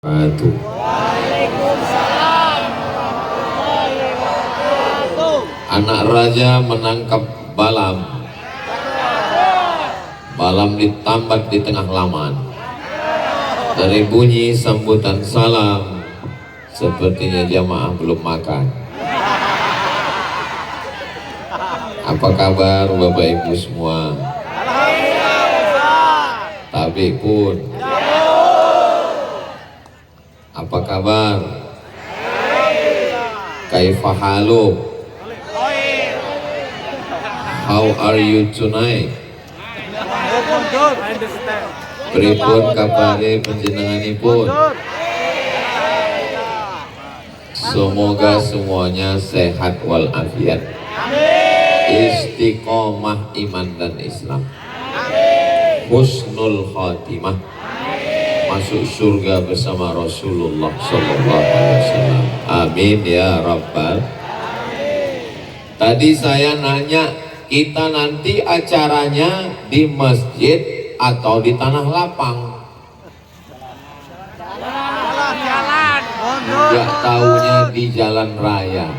Waalaikumsalam warahmatullahi wabarakatuh. Anak raja menangkap Balam. Balam ditambat di tengah laman. Dari bunyi sambutan salam, sepertinya jamaah belum makan. Apa kabar Bapak Ibu semua? Tabik pun. Apa kabar? Kaifa haluk? How are you tonight? Pripun kabare panjenenganipun? Semoga semuanya sehat walafiat, istiqomah iman dan Islam, husnul khotimah, masuk surga bersama Rasulullah Sallallahu Alaihi Wasallam. Amin ya Rabbal. Tadi saya nanya, kita nanti acaranya di masjid atau di tanah lapang? Enggak taunya di jalan raya.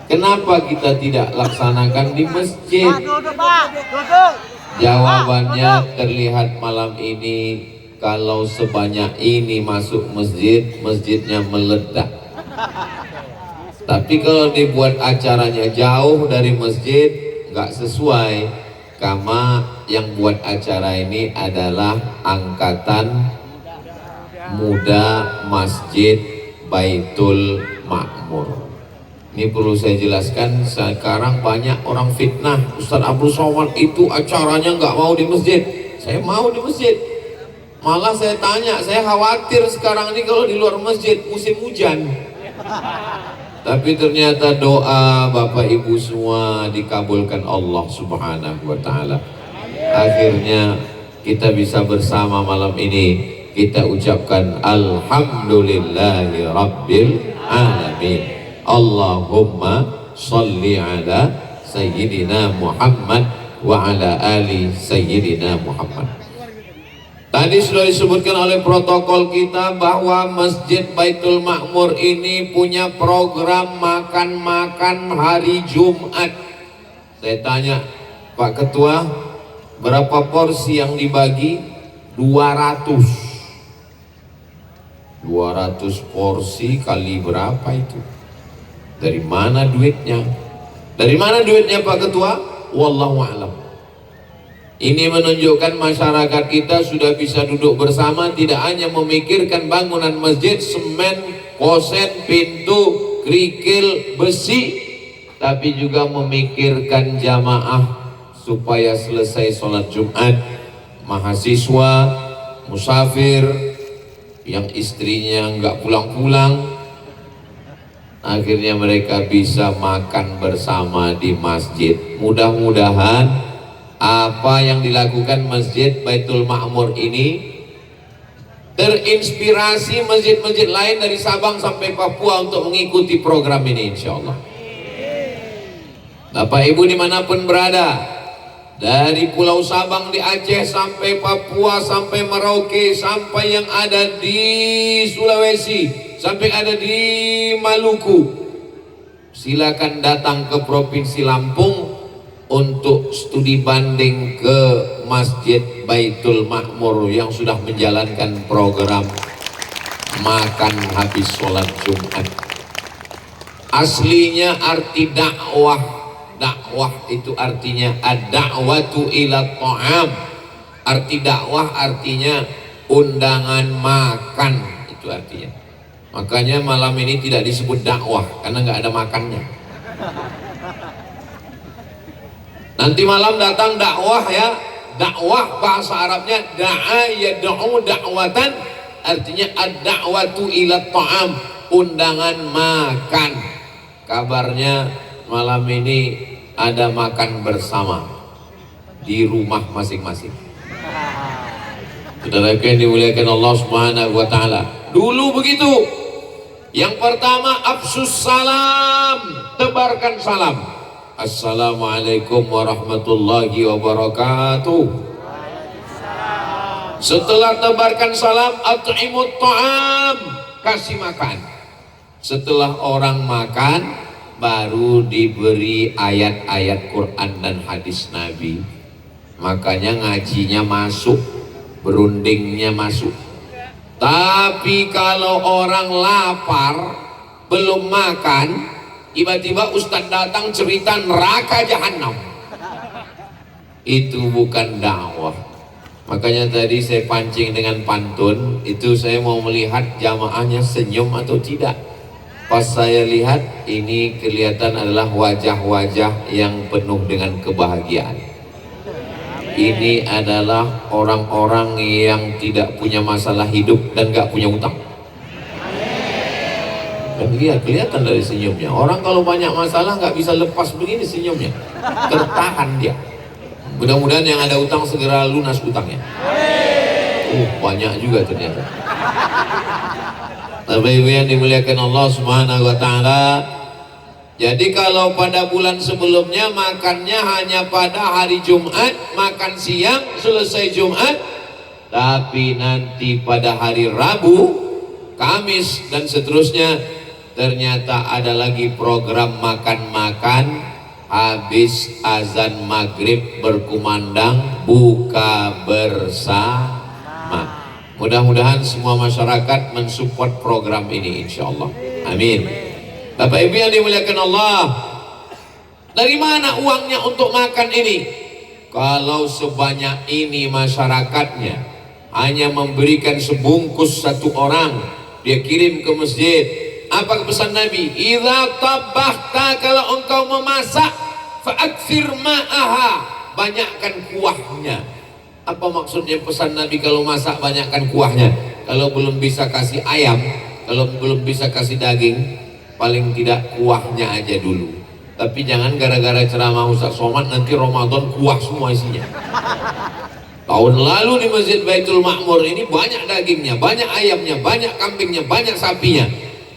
Kenapa kita tidak laksanakan di masjid? Jawabannya terlihat malam ini, kalau sebanyak ini masuk masjid, masjidnya meledak. Tapi kalau dibuat acaranya jauh dari masjid, nggak sesuai. Karena yang buat acara ini adalah Angkatan Muda Masjid Baitul Makmur. Ini perlu saya jelaskan, sekarang banyak orang fitnah, Ustaz Abdul Somad itu acaranya nggak mau di masjid. Saya mau di masjid. Malah saya tanya, saya khawatir sekarang ini kalau di luar masjid musim hujan. Tapi ternyata doa Bapak Ibu semua dikabulkan Allah Subhanahu wa Ta'ala. Akhirnya kita bisa bersama malam ini. Kita ucapkan Alhamdulillahi Rabbil Alamin. Allahumma salli ala Sayyidina Muhammad wa ala ali Sayyidina Muhammad. Tadi sudah disebutkan oleh protokol kita bahwa Masjid Baitul Makmur ini punya program makan-makan hari Jumat. Saya tanya Pak Ketua, berapa porsi yang dibagi? 200 porsi kali berapa itu? Dari mana duitnya? Dari mana duitnya Pak Ketua? Wallahu a'lam. Ini menunjukkan masyarakat kita sudah bisa duduk bersama, tidak hanya memikirkan bangunan masjid, semen, koset, pintu, kerikil, besi, tapi juga memikirkan jamaah supaya selesai sholat Jumat. Mahasiswa, musafir, yang istrinya nggak pulang-pulang, akhirnya mereka bisa makan bersama di masjid. Mudah-mudahan apa yang dilakukan Masjid Baitul Makmur ini terinspirasi masjid-masjid lain dari Sabang sampai Papua untuk mengikuti program ini, insya Allah. Bapak Ibu dimanapun berada, dari Pulau Sabang di Aceh sampai Papua, sampai Merauke, sampai yang ada di Sulawesi, sampai ada di Maluku, silakan datang ke Provinsi Lampung untuk studi banding ke Masjid Baitul Makmur yang sudah menjalankan program makan habis sholat Jumat. Aslinya arti dakwah, dakwah itu artinya ad-da'watu ila ta'am. Arti dakwah artinya undangan makan, itu artinya. Makanya malam ini tidak disebut dakwah karena nggak ada makannya. Nanti malam datang dakwah ya. Dakwah bahasa Arabnya da'a yad'u da'watan, artinya ad-da'watu ila ta'am, undangan makan. Kabarnya malam ini ada makan bersama di rumah masing-masing. Saudaraku yang dimuliakan Allah Subhanahu wa Ta'ala, dulu begitu. Yang pertama, afsus salam, tebarkan salam. Assalamualaikum warahmatullahi wabarakatuh. Setelah tebarkan salam, at'imut ta'am, kasih makan. Setelah orang makan, baru diberi ayat-ayat Quran dan hadis Nabi. Makanya ngajinya masuk, berundingnya masuk. Tapi kalau orang lapar, belum makan, tiba-tiba Ustadz datang cerita neraka jahanam, itu bukan dakwah. Makanya tadi saya pancing dengan pantun, itu saya mau melihat jamaahnya senyum atau tidak. Pas saya lihat, ini kelihatan adalah wajah-wajah yang penuh dengan kebahagiaan. Ini adalah orang-orang yang tidak punya masalah hidup dan gak punya utang. Dan lihat, kelihatan dari senyumnya. Orang kalau banyak masalah gak bisa lepas begini senyumnya, tertahan dia. Mudah-mudahan yang ada utang segera lunas utangnya. Banyak juga ternyata. Bapak-ibu yang dimuliakan Allah Subhanahu wa Ta'ala, jadi kalau pada bulan sebelumnya makannya hanya pada hari Jumat, makan siang selesai Jumat, tapi nanti pada hari Rabu, Kamis dan seterusnya ternyata ada lagi program makan-makan, habis azan maghrib berkumandang buka bersama. Mudah-mudahan semua masyarakat mensupport program ini insyaallah. Amin. Bapak Ibu yang dimuliakan Allah, dari mana uangnya untuk makan ini? Kalau sebanyak ini masyarakatnya hanya memberikan sebungkus satu orang, dia kirim ke masjid. Apa pesan Nabi? Idza tabbahta, kalau engkau memasak, fa'aktsir ma'aha, banyakkan kuahnya. Apa maksudnya pesan Nabi kalau masak banyakkan kuahnya? Kalau belum bisa kasih ayam, kalau belum bisa kasih daging, paling tidak kuahnya aja dulu. Tapi jangan gara-gara ceramah Ustaz Somad nanti Ramadan kuah semua isinya. Tahun lalu di Masjid Baitul Ma'mur ini banyak dagingnya, banyak ayamnya, banyak kambingnya, banyak sapinya.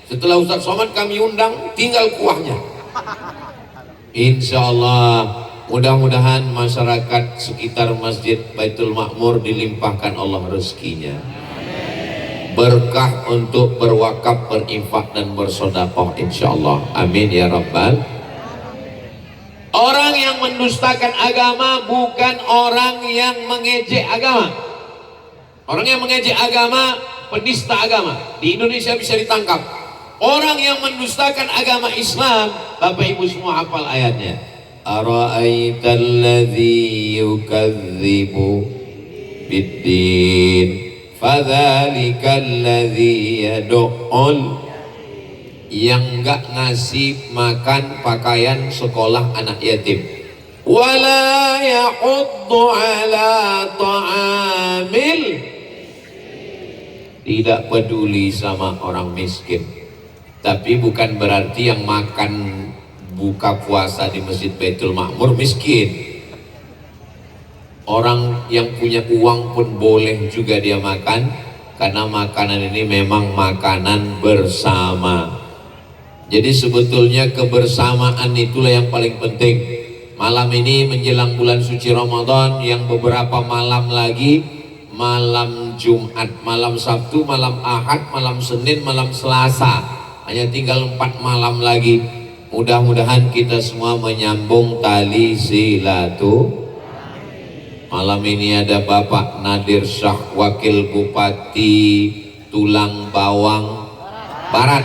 Setelah Ustaz Somad kami undang, tinggal kuahnya. Insya Allah, mudah-mudahan masyarakat sekitar Masjid Baitul Ma'mur dilimpahkan Allah rezekinya, berkah untuk berwakaf, berinfak dan bersedekah insyaallah. Amin ya rabbal. Orang yang mendustakan agama bukan orang yang mengejek agama. Orang yang mengejek agama penista agama. Di Indonesia bisa ditangkap. Orang yang mendustakan agama Islam, Bapak Ibu semua hafal ayatnya. Ara'aital ladzi yukadzibu biddin fadzalikal ladzi yad'ul, yang enggak ngasih makan pakaian sekolah anak yatim, wala yahuddu ala ta'amil, tidak peduli sama orang miskin. Tapi bukan berarti yang makan buka puasa di Masjid Baitul Ma'mur miskin. Orang yang punya uang pun boleh juga dia makan, karena makanan ini memang makanan bersama. Jadi sebetulnya kebersamaan itulah yang paling penting. Malam ini menjelang bulan suci Ramadan, yang beberapa malam lagi, malam Jumat, malam Sabtu, malam Ahad, malam Senin, malam Selasa, hanya tinggal 4 malam lagi. Mudah-mudahan kita semua menyambung tali silaturahmi. Malam ini ada Bapak Nadir Syah, Wakil Bupati Tulang Bawang Barat,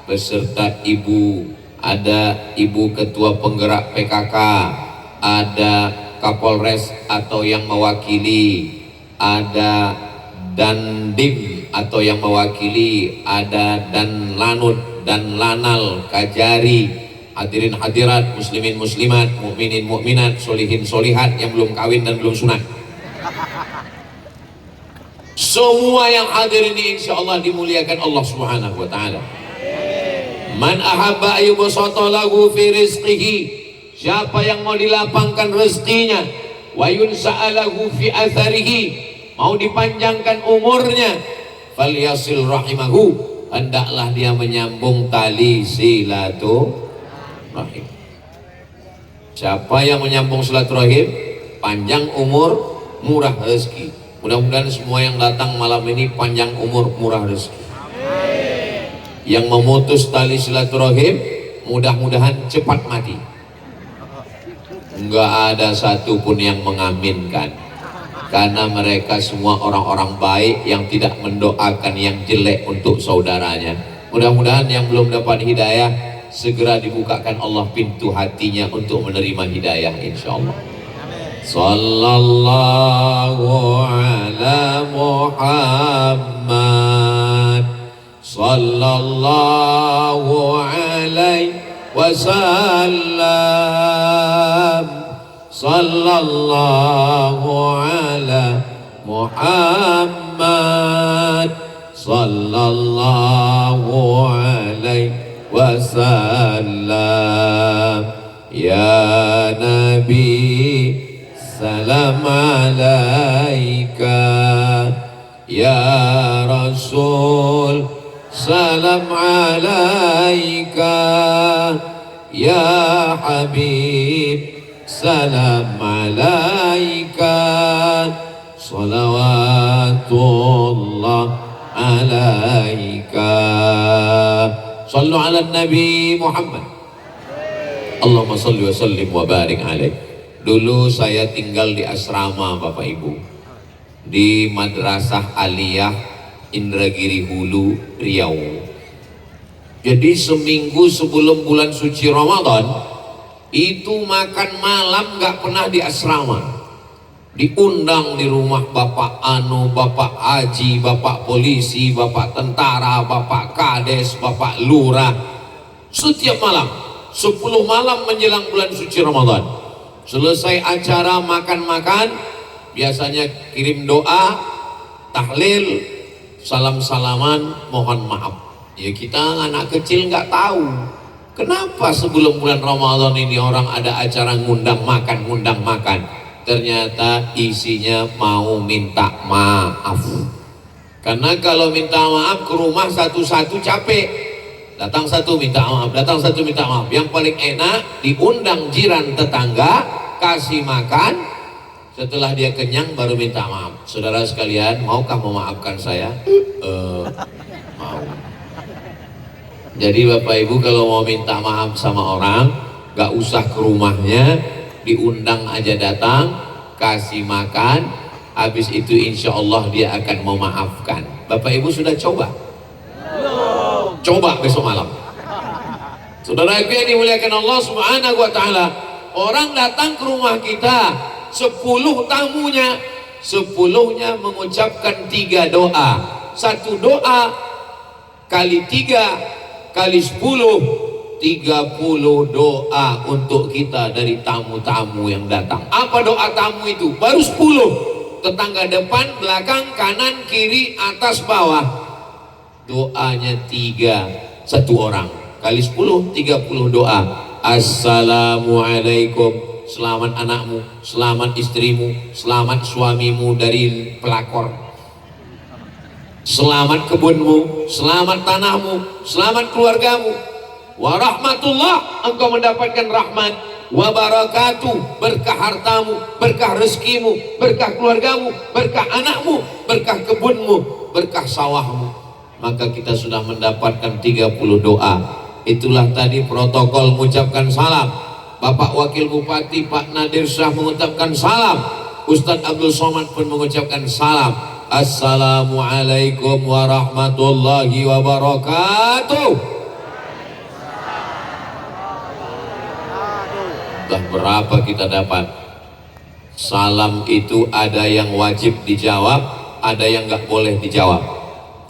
beserta Ibu, ada Ibu Ketua Penggerak PKK, ada Kapolres atau yang mewakili, ada Dandim atau yang mewakili, ada Dan Lanut, Dan Lanal, Kajari, hadirin hadirat, muslimin muslimat, mukminin mukminat, solihin solihat yang belum kawin dan belum sunat. Semua yang hadir ini insya Allah dimuliakan Allah Subhanahu wa Ta'ala. Man ahabba ayyubasata lahu fi rizqihi, siapa yang mau dilapangkan rezekinya, wa yunsa'alahu fi atharihi, mau dipanjangkan umurnya, falyasil rahimahu, hendaklah dia menyambung tali silaturahim. Siapa yang menyambung silaturahim, panjang umur, murah rezeki. Mudah-mudahan semua yang datang malam ini panjang umur, murah rezeki. Yang memutus tali silaturahim mudah-mudahan cepat mati. Enggak ada satupun yang mengaminkan, karena mereka semua orang-orang baik yang tidak mendoakan yang jelek untuk saudaranya. Mudah-mudahan yang belum dapat hidayah segera dibukakan Allah pintu hatinya untuk menerima hidayah, insyaallah. Sallallahu ala Muhammad sallallahu alaihi wasallam. Sallallahu ala Muhammad sallallahu alaihi wasallam. Ya Nabi salam alaika, ya Rasul salam alaika, ya Habib salam alaika, salawatullah alaika. Sallu ala Nabi Muhammad. Allahumma salli wa sallim wa barik alaih. Dulu saya tinggal di asrama Bapak Ibu, di Madrasah Aliyah Indragiri Hulu, Riau. Jadi seminggu sebelum bulan suci Ramadan itu makan malam nggak pernah di asrama. Diundang di rumah Bapak Anu, Bapak Haji, Bapak Polisi, Bapak Tentara, Bapak Kades, Bapak Lurah. Setiap malam 10 malam menjelang bulan suci Ramadan. Selesai acara makan-makan, biasanya kirim doa, tahlil, salam-salaman, mohon maaf. Ya kita anak kecil nggak tahu kenapa sebelum bulan Ramadan ini orang ada acara ngundang makan. Ternyata isinya mau minta maaf. Karena kalau minta maaf ke rumah satu-satu capek. Datang satu minta maaf, datang satu minta maaf. Yang paling enak diundang jiran tetangga, kasih makan, setelah dia kenyang baru minta maaf. Saudara sekalian, maukah memaafkan saya? Mau. Jadi Bapak Ibu kalau mau minta maaf sama orang, gak usah ke rumahnya, diundang aja datang, kasih makan, habis itu insya Allah dia akan memaafkan. Bapak Ibu sudah coba? Coba besok malam. Saudara yang dimuliakan Allah Subhanahu wa taala, orang datang ke rumah kita 10 tamunya, 10-nya mengucapkan 3 doa. 1 doa kali 3 kali 10, 30 doa untuk kita dari tamu-tamu yang datang. Apa doa tamu itu? Baru 10. Tetangga depan, belakang, kanan, kiri, atas, bawah. Doanya 3, 1 orang kali 10, 30 doa. Assalamualaikum, selamat anakmu, selamat istrimu, selamat suamimu dari pelakor, selamat kebunmu, selamat tanahmu, selamat keluargamu. Warahmatullah, engkau mendapatkan rahmat. Wabarakatuh, berkah hartamu, berkah rezekimu, berkah keluargamu, berkah anakmu, berkah kebunmu, berkah sawahmu. Maka kita sudah mendapatkan 30 doa. Itulah tadi protokol mengucapkan salam. Bapak Wakil Bupati Pak Nadir Syah mengucapkan salam. Ustadz Abdul Somad pun mengucapkan salam. Assalamualaikum warahmatullahi wabarakatuh. Dah berapa kita dapat? Salam itu ada yang wajib dijawab, ada yang nggak boleh dijawab.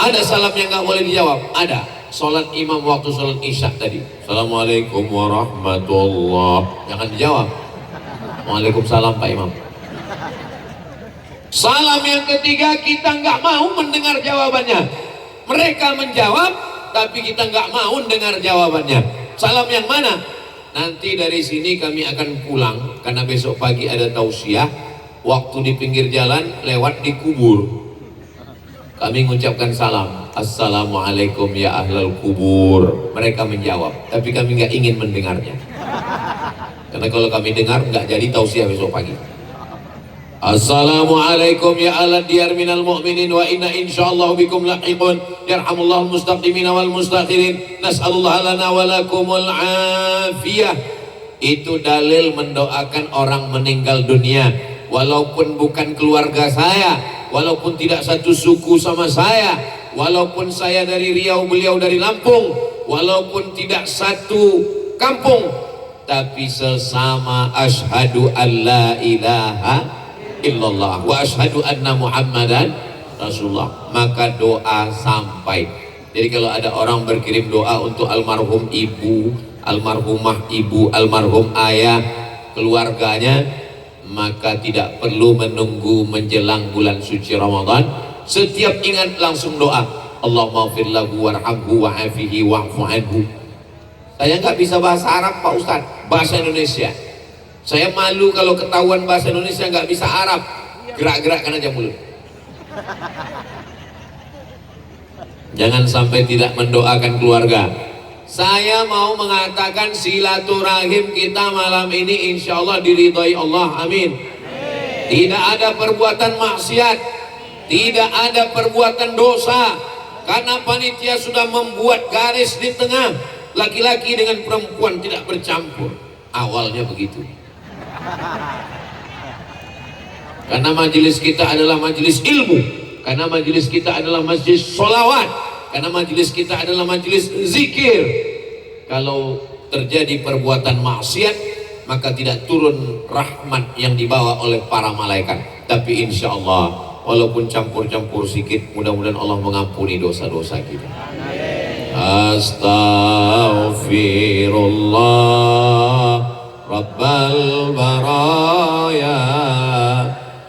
Ada salam yang nggak boleh dijawab, ada. Sholat imam waktu sholat isya tadi, Assalamualaikum warahmatullah, jangan dijawab. Waalaikumsalam Pak Imam. Salam yang ketiga kita nggak mau mendengar jawabannya. Mereka menjawab, tapi kita nggak mau dengar jawabannya. Salam yang mana? Nanti dari sini kami akan pulang karena besok pagi ada tausiah. Waktu di pinggir jalan lewat di kubur, kami mengucapkan salam, Assalamualaikum ya ahlal kubur. Mereka menjawab, tapi kami nggak ingin mendengarnya. Karena kalau kami dengar nggak jadi tausiah besok pagi. Assalamualaikum ya ala diyar minal mu'minin wa inna insyaallah bikum lahiqun. Yarhamullahu mustaqdimin wal mustakhirin. Nas'alullah lana wa lakumul afiyah. Itu dalil mendoakan orang meninggal dunia, walaupun bukan keluarga saya, walaupun tidak satu suku sama saya, walaupun saya dari Riau, beliau dari Lampung, walaupun tidak satu kampung, tapi sesama asyhadu an la ilaha illallah wa asyhadu anna muhammadan rasulullah, maka doa sampai. Jadi kalau ada orang berkirim doa untuk almarhum ibu, almarhumah ibu, almarhum ayah, keluarganya, maka tidak perlu menunggu menjelang bulan suci Ramadan. Setiap ingat langsung doa, Allahumma ighfir lahu warhamhu wa'afihi wa'fu anhu. Saya nggak bisa bahasa Arab Pak Ustadz, bahasa Indonesia. Saya malu kalau ketahuan bahasa Indonesia nggak bisa Arab. Gerak-gerakkan aja mulut. Jangan sampai tidak mendoakan keluarga. Saya mau mengatakan silaturahim kita malam ini insya Allah diridhai Allah, amin. Tidak ada perbuatan maksiat, tidak ada perbuatan dosa, karena panitia sudah membuat garis di tengah, laki-laki dengan perempuan tidak bercampur. Awalnya begitu. Karena majelis kita adalah majelis ilmu, karena majelis kita adalah majelis sholawat, karena majelis kita adalah majelis zikir. Kalau terjadi perbuatan maksiat, maka tidak turun rahmat yang dibawa oleh para malaikat. Tapi insya Allah, walaupun campur-campur sedikit, mudah-mudahan Allah mengampuni dosa-dosa kita. Astaghfirullah Rabbal baraya,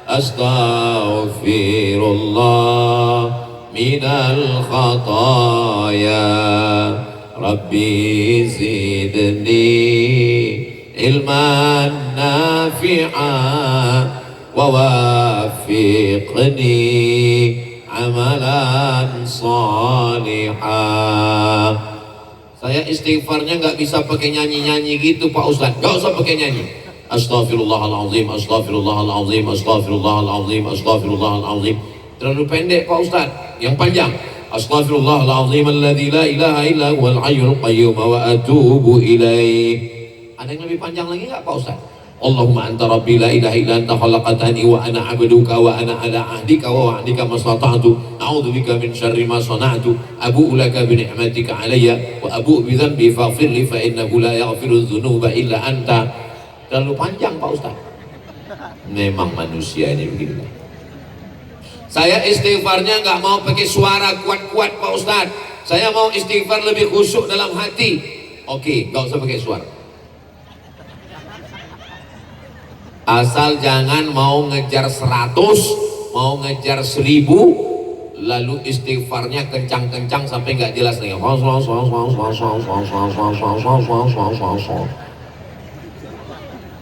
astaghfirullah minal khataya, Rabbi zidni ilman nafi'a wa wafiqni amalan salihah. Saya istighfarnya nggak bisa pakai nyanyi-nyanyi gitu Pak Ustadz, nggak usah pakai nyanyi. Astaghfirullahaladzim, astaghfirullahaladzim, astaghfirullahaladzim, astaghfirullahaladzim. Terlalu pendek Pak Ustadz, yang panjang. Astaghfirullahaladzim alladzi la ilaha illa huwal hayyul qayyum wa atubu ilaih. Ada yang lebih panjang lagi nggak Pak Ustadz? Allahumma anta rabbi la ilaha illa anta khalaqtani wa ana abduka wa ana ala ahdika wa wa'dika mastata'tu a'udzubika min syarri ma sana'tu abu'u laka bi ni'matika alayya wa abu'u bi dhanbi faghfir li fa innahu la yaghfiru dzunuba illa anta. Terlalu panjang Pak Ustaz. Memang manusia ini begitu. Saya istighfarnya nggak mau pakai suara kuat-kuat Pak Ustaz. Saya mau istighfar lebih khusyuk dalam hati. Oke, nggak usah pakai suara. Asal jangan mau ngejar 100, mau ngejar 1000, lalu istighfarnya kencang-kencang sampai nggak jelas lagi.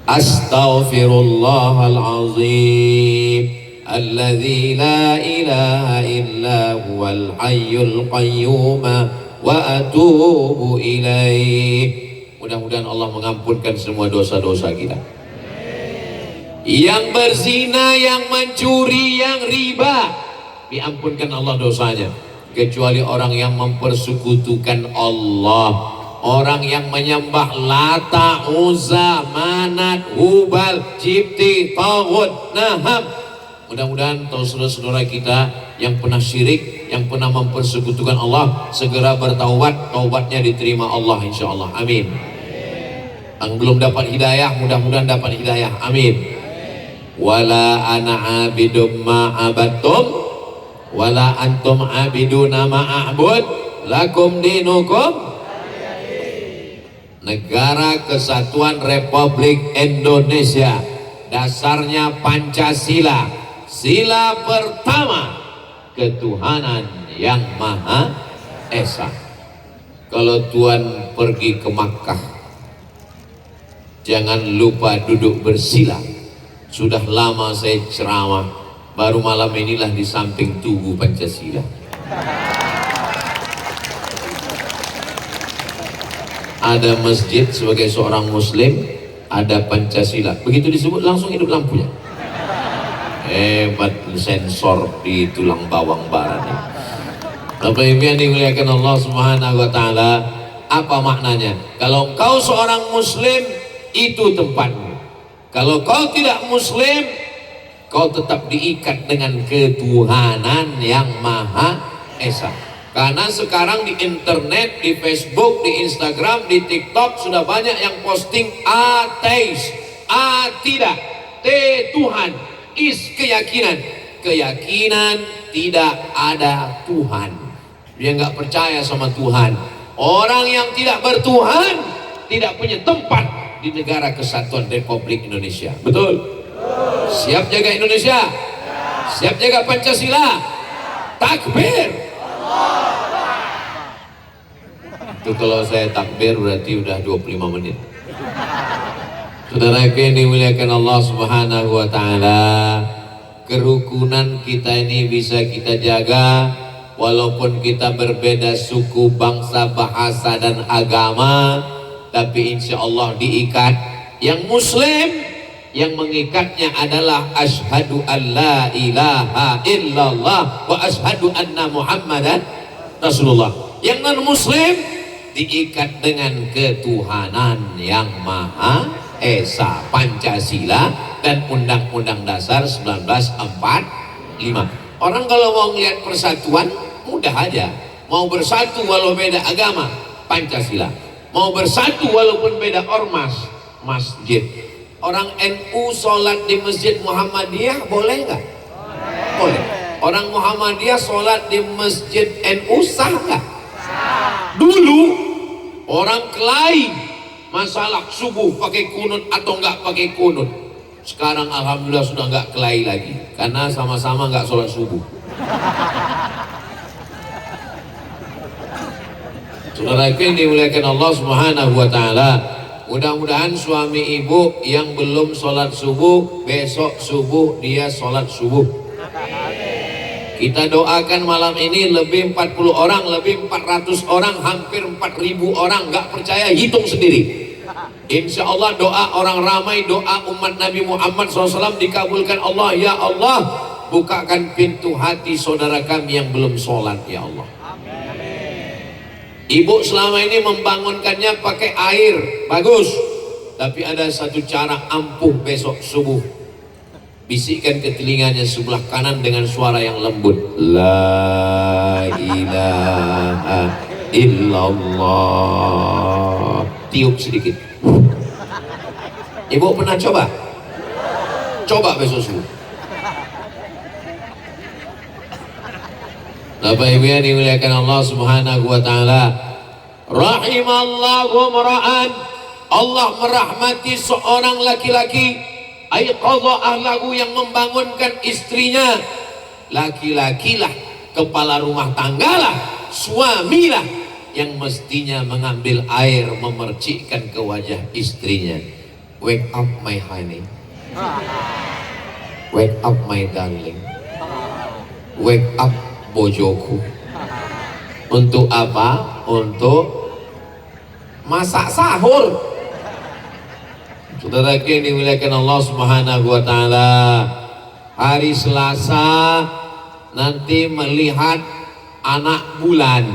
Astaghfirullahalazim alladzi la ilaha illa huwal hayyul qayyum wa atubu ilaih. Mudah-mudahan Allah mengampunkan semua dosa-dosa kita. Yang berzina, yang mencuri, yang riba, diampunkan Allah dosanya. Kecuali orang yang mempersekutukan Allah, orang yang menyembah Lata, Uzza, Manat, Hubal, Jibti, Taghut, Naham. Mudah-mudahan saudara-saudara kita yang pernah syirik, yang pernah mempersekutukan Allah, segera bertaubat, taubatnya diterima Allah insyaallah, amin. Yang belum dapat hidayah, mudah-mudahan dapat hidayah, amin. Wala ana abidum ma'abattum wala antum abiduna ma'abud lakum dinukum. Negara Kesatuan Republik Indonesia dasarnya Pancasila. Sila pertama, ketuhanan yang Maha Esa. Kalau Tuhan pergi ke Makkah, jangan lupa duduk bersila. Sudah lama saya ceramah, baru malam inilah di samping tugu Pancasila. Ada masjid sebagai seorang muslim, ada Pancasila. Begitu disebut langsung hidup lampunya. Hebat sensor di tulang bawang barat. Bapak Ibu yang dimuliakan Allah Subhanahu wa taala, apa maknanya? Kalau kau seorang muslim, itu tempatmu. Kalau kau tidak muslim, kau tetap diikat dengan ketuhanan yang Maha Esa. Karena sekarang di internet, di Facebook, di Instagram, di TikTok sudah banyak yang posting ateis, tidak, Tuhan, keyakinan, tidak ada Tuhan. Dia nggak percaya sama Tuhan. Orang yang tidak bertuhan tidak punya tempat di negara kesatuan Republik Indonesia. Betul? Siap jaga Indonesia? Siap jaga Pancasila? Takbir! Itu kalau saya takbir berarti udah 25 menit. Saudara yang dimuliakan Allah Subhanahu wa taala, kerukunan kita ini bisa kita jaga walaupun kita berbeda suku, bangsa, bahasa dan agama, tapi insya Allah diikat. Yang muslim yang mengikatnya adalah asyhadu an la ilaha illallah wa asyhadu anna muhammadan rasulullah. Yang non muslim diikat dengan ketuhanan yang Maha Esa, Pancasila dan Undang-Undang Dasar 1945. Orang kalau mau ngeliat persatuan mudah aja, mau bersatu walau beda agama, Pancasila. Mau bersatu walaupun beda ormas, masjid. Orang NU sholat di Masjid Muhammadiyah boleh nggak? Boleh. Orang Muhammadiyah sholat di Masjid NU sah nggak? Dulu orang kelahi masalah subuh pakai kunut atau nggak pakai kunut. Sekarang alhamdulillah sudah nggak kelahi lagi karena sama-sama nggak sholat subuh. Saudara yang dimuliakan Allah Subhanahu wa taala, mudah-mudahan suami ibu yang belum sholat subuh, besok subuh dia sholat subuh. Kita doakan malam ini lebih 40 orang, lebih 400 orang, hampir 4.000 orang. Nggak percaya, hitung sendiri. Insya Allah doa orang ramai, doa umat Nabi Muhammad SAW dikabulkan Allah. Ya Allah, bukakan pintu hati saudara kami yang belum sholat, ya Allah. Ibu selama ini membangunkannya pakai air, bagus. Tapi ada satu cara ampuh besok subuh. Bisikkan ke telinganya sebelah kanan dengan suara yang lembut. La ilaha illallah. Tiup sedikit. Ibu pernah coba? Coba besok subuh. Bapak Ibu yang dimuliakan Allah Subhanahu wa taala, rahimallahu mar'an, Allah merahmati seorang laki-laki aiqadha ahlahu, yang membangunkan istrinya. Laki-lakilah, kepala rumah tanggalah, suamilah yang mestinya mengambil air memercikkan ke wajah istrinya. Wake up my honey, wake up my darling, wake up bojoku. Untuk apa? Untuk masak sahur. Saudara yang dimuliakan Allah Subhanahu wa taala, hari Selasa nanti melihat anak bulan.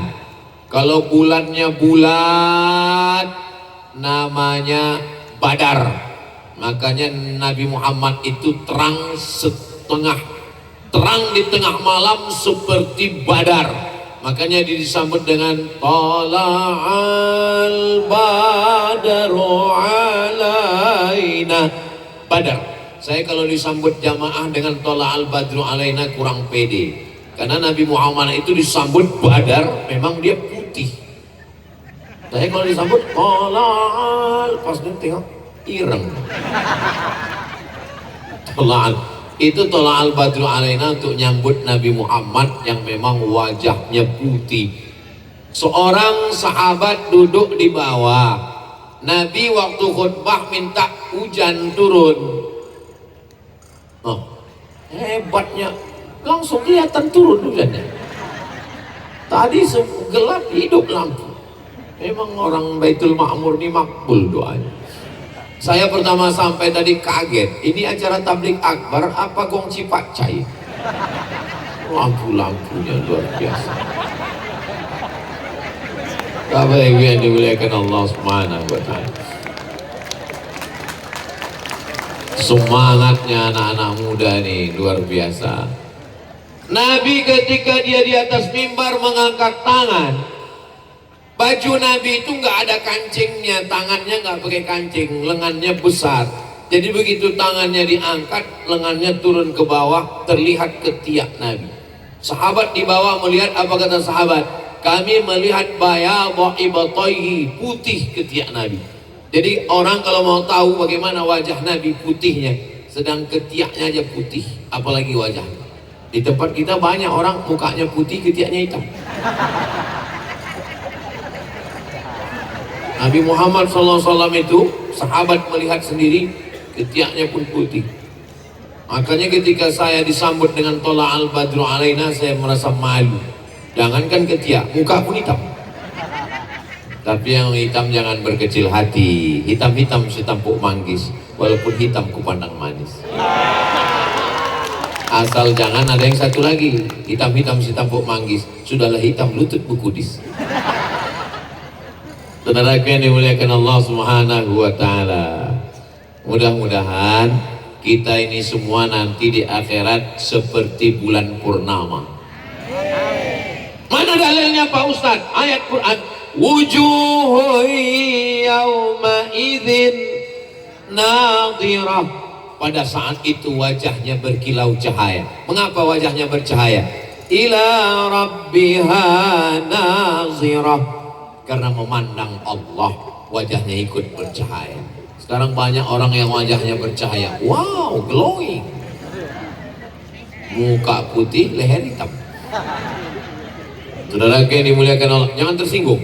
Kalau bulannya bulat namanya Badar. Makanya Nabi Muhammad itu terang setengah, terang di tengah malam seperti Badar. Makanya disambut dengan Tala'al Badaru alaina. Badar. Saya kalau disambut jamaah dengan Tala'al Badru alaina kurang pede. Karena Nabi Muhammad itu disambut Badar, memang dia putih. Saya kalau disambut Tala'al, pas dia tengok ireng. Tala'al. Itu Tala'al Badru alaina untuk nyambut Nabi Muhammad yang memang wajahnya putih. Seorang sahabat duduk di bawah. Nabi waktu khutbah minta hujan turun. Oh, hebatnya, langsung kelihatan turun hujannya. Tadi gelap, hidup lampu. Memang orang Baitul Ma'mur ini makbul doanya. Saya pertama sampai tadi kaget, ini acara tablik akbar apa gong Cipacai? Lampu-lampunya luar biasa. Bapak Ibu yang dimuliakan Allah Subhanahu wa Ta'ala, semangatnya anak-anak muda nih luar biasa. Nabi ketika dia di atas mimbar mengangkat tangan, baju Nabi itu nggak ada kancingnya, tangannya nggak pakai kancing, lengannya besar. Jadi begitu tangannya diangkat, lengannya turun ke bawah, terlihat ketiak Nabi. Sahabat di bawah melihat, apa kata sahabat? Kami melihat bayadha ibtayhi, putih ketiak Nabi. Jadi orang kalau mau tahu bagaimana wajah Nabi putihnya, sedang ketiaknya aja putih, apalagi wajahnya. Di tempat kita banyak orang mukanya putih, ketiaknya hitam. Nabi Muhammad SAW itu sahabat melihat sendiri, ketiaknya pun putih. Makanya ketika saya disambut dengan tola al-badru alaina, saya merasa malu. Jangankan ketiak, muka pun hitam. Tapi yang hitam jangan berkecil hati. Hitam-hitam setampuk manggis, walaupun hitam kupandang manis. Asal jangan ada yang satu lagi, hitam-hitam setampuk manggis, sudahlah hitam lutut bukudis. Saudara yang dimuliakan Allah Subhanahu wa Ta'ala, mudah-mudahan kita ini semua nanti di akhirat seperti bulan purnama. Mana dalilnya Pak Ustaz? Ayat Quran, wujuhu yawma idzin nadhirah. Pada saat itu wajahnya berkilau cahaya. Mengapa wajahnya bercahaya? Ila rabbiha nazirah. Karena memandang Allah, wajahnya ikut bercahaya. Sekarang banyak orang yang wajahnya bercahaya, wow, glowing, muka putih, leher hitam. Saudara yang dimuliakan Allah, jangan tersinggung.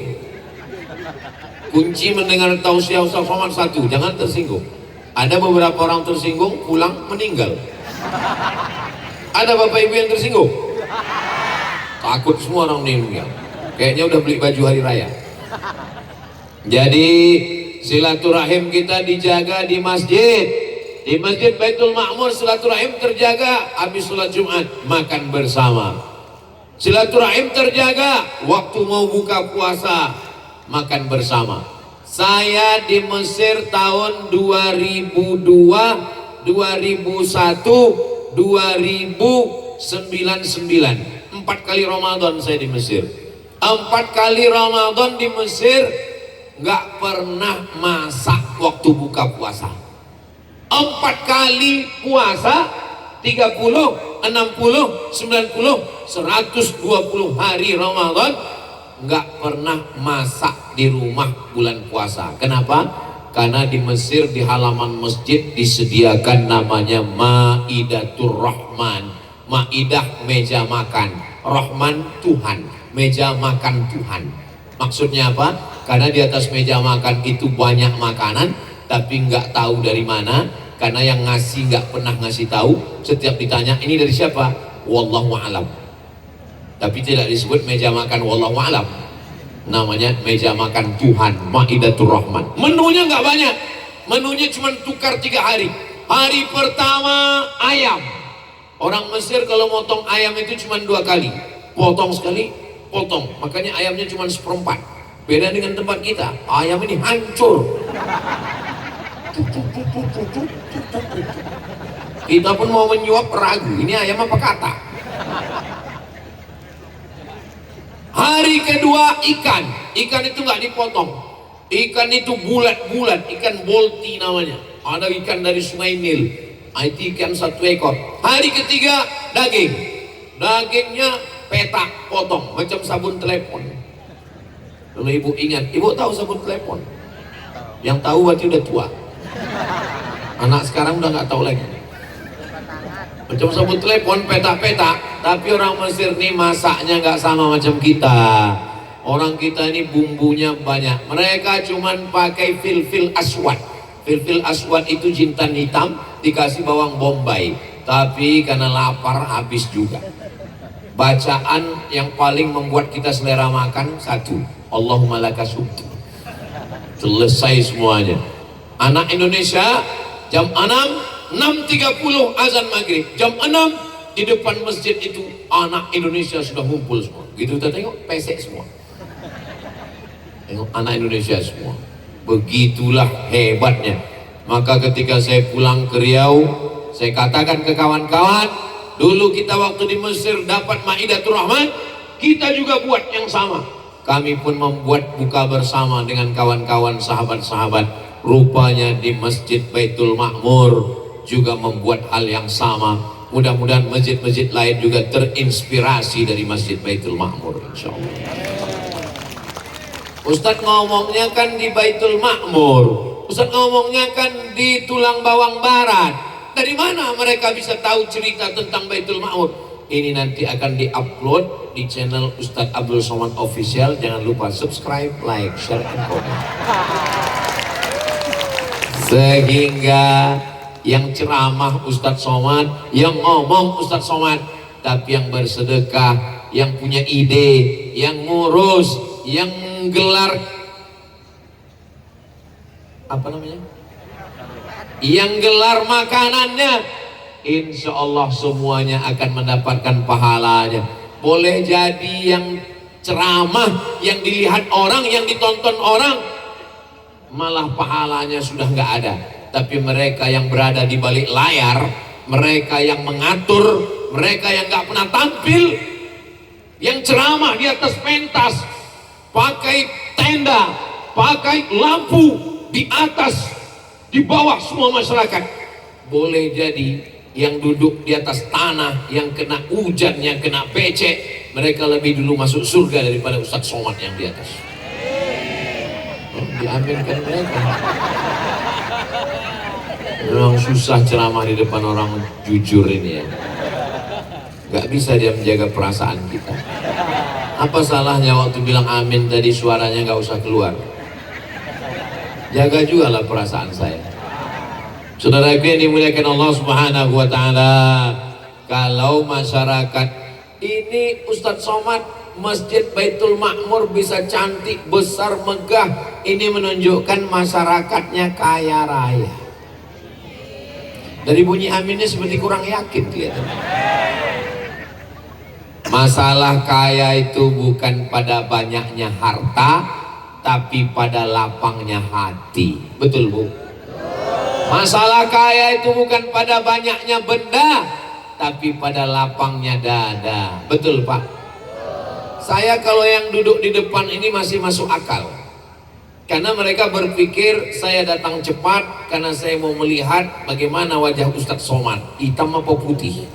Kunci mendengar tausiah Ustaz Somad satu, jangan tersinggung. Ada beberapa orang tersinggung, pulang meninggal. Ada bapak ibu yang tersinggung, takut semua orang meninggal. Kayaknya udah beli baju hari raya. Jadi silaturahim kita dijaga di masjid. Di Masjid Baitul Ma'mur silaturahim terjaga. Habis sholat Jumat makan bersama. Silaturahim terjaga waktu mau buka puasa, makan bersama. Saya di Mesir tahun 2002, 2001, 2099. 4 kali Ramadan saya di Mesir. 4 kali Ramadan di Mesir nggak pernah masak waktu buka puasa. 4 kali puasa, 30, 60, 90, 120 hari Ramadan nggak pernah masak di rumah bulan puasa. Kenapa? Karena di Mesir di halaman masjid disediakan namanya Maidatur Rahman. Maidah meja makan, Rahman Tuhan, meja makan Tuhan. Maksudnya apa? Karena di atas meja makan itu banyak makanan, tapi nggak tahu dari mana. Karena yang ngasih nggak pernah ngasih tahu. Setiap ditanya ini dari siapa, wallahu a'lam. Tapi tidak disebut meja makan wallahu a'lam. Namanya meja makan Tuhan, Maidatur Rahman. Menunya nggak banyak. Menunya cuma tukar 3 hari. Hari pertama ayam. Orang Mesir kalau motong ayam itu cuma 2 kali. Potong sekali, potong. Makanya ayamnya cuma 1/4. Beda dengan tempat kita, ayam ini hancur. Kita pun mau menyuap ragu, ini ayam apa kata. Hari kedua ikan itu nggak dipotong. Ikan itu bulat-bulat, ikan bolti namanya. Ada ikan dari Sungai Nil, itu ikan 1 ekor. Hari ketiga dagingnya petak potong macam sabun telepon. Kalau ibu ingat, ibu tahu sabun telepon? Yang tahu berarti udah tua. Anak sekarang udah nggak tahu lagi. Macam sabun telepon petak-petak, tapi orang Mesir nih masaknya nggak sama macam kita. Orang kita ini bumbunya banyak. Mereka cuman pakai filfil aswad. Filfil aswad itu jintan hitam dikasih bawang bombay. Tapi karena lapar habis juga. Bacaan yang paling membuat kita selera makan satu, Allahumma laka sumtu. Selesai semuanya. Anak Indonesia jam 6.30 azan maghrib, jam 6 di depan masjid itu anak Indonesia sudah ngumpul semua. Gitu kita tengok pesek semua. Tengok anak Indonesia semua. Begitulah hebatnya. Maka ketika saya pulang ke Riau, saya katakan ke kawan-kawan, dulu kita waktu di Mesir dapat Maidatul Rahman, kita juga buat yang sama. Kami pun membuat buka bersama dengan kawan-kawan sahabat-sahabat. Rupanya di Masjid Baitul Ma'mur juga membuat hal yang sama. Mudah-mudahan masjid-masjid lain juga terinspirasi dari Masjid Baitul Ma'mur, insyaallah. Ustadz ngomongnya kan di Baitul Ma'mur, Ustadz ngomongnya kan di Tulang Bawang Barat. Dari mana mereka bisa tahu cerita tentang Baitul Ma'mur? Ini nanti akan diupload di channel Ustadz Abdul Somad Official. Jangan lupa subscribe, like, share, and comment. Sehingga yang ceramah Ustadz Somad, yang ngomong Ustadz Somad, tapi yang bersedekah, yang punya ide, yang ngurus, yang gelar apa namanya? Yang gelar makanannya, insya Allah semuanya akan mendapatkan pahalanya. Boleh jadi yang ceramah, yang dilihat orang, yang ditonton orang, malah pahalanya sudah nggak ada. Tapi mereka yang berada di balik layar, mereka yang mengatur, mereka yang nggak pernah tampil, yang ceramah di atas pentas, pakai tenda, pakai lampu di atas, di bawah semua masyarakat. Boleh jadi yang duduk di atas tanah, yang kena hujan, yang kena becek, mereka lebih dulu masuk surga daripada Ustadz Somad yang di atas. Diaminkan mereka. Memang susah ceramah di depan orang jujur ini ya. Gak bisa dia menjaga perasaan kita. Apa salahnya waktu bilang amin tadi suaranya gak usah keluar? Jaga juga lah perasaan saya. Saudaraku yang dimuliakan Allah Subhanahu wa Ta'ala, kalau masyarakat ini Ustadz Somad Masjid Baitul Ma'mur bisa cantik, besar, megah, ini menunjukkan masyarakatnya kaya raya. Dari bunyi aminnya seperti kurang yakin kelihatannya. Masalah kaya itu bukan pada banyaknya harta, tapi pada lapangnya hati. Betul Bu? Masalah kaya itu bukan pada banyaknya benda, tapi pada lapangnya dada. Betul Pak? Saya kalau yang duduk di depan ini masih masuk akal. Karena mereka berpikir saya datang cepat karena saya mau melihat bagaimana wajah Ustadz Somad, hitam apa putih.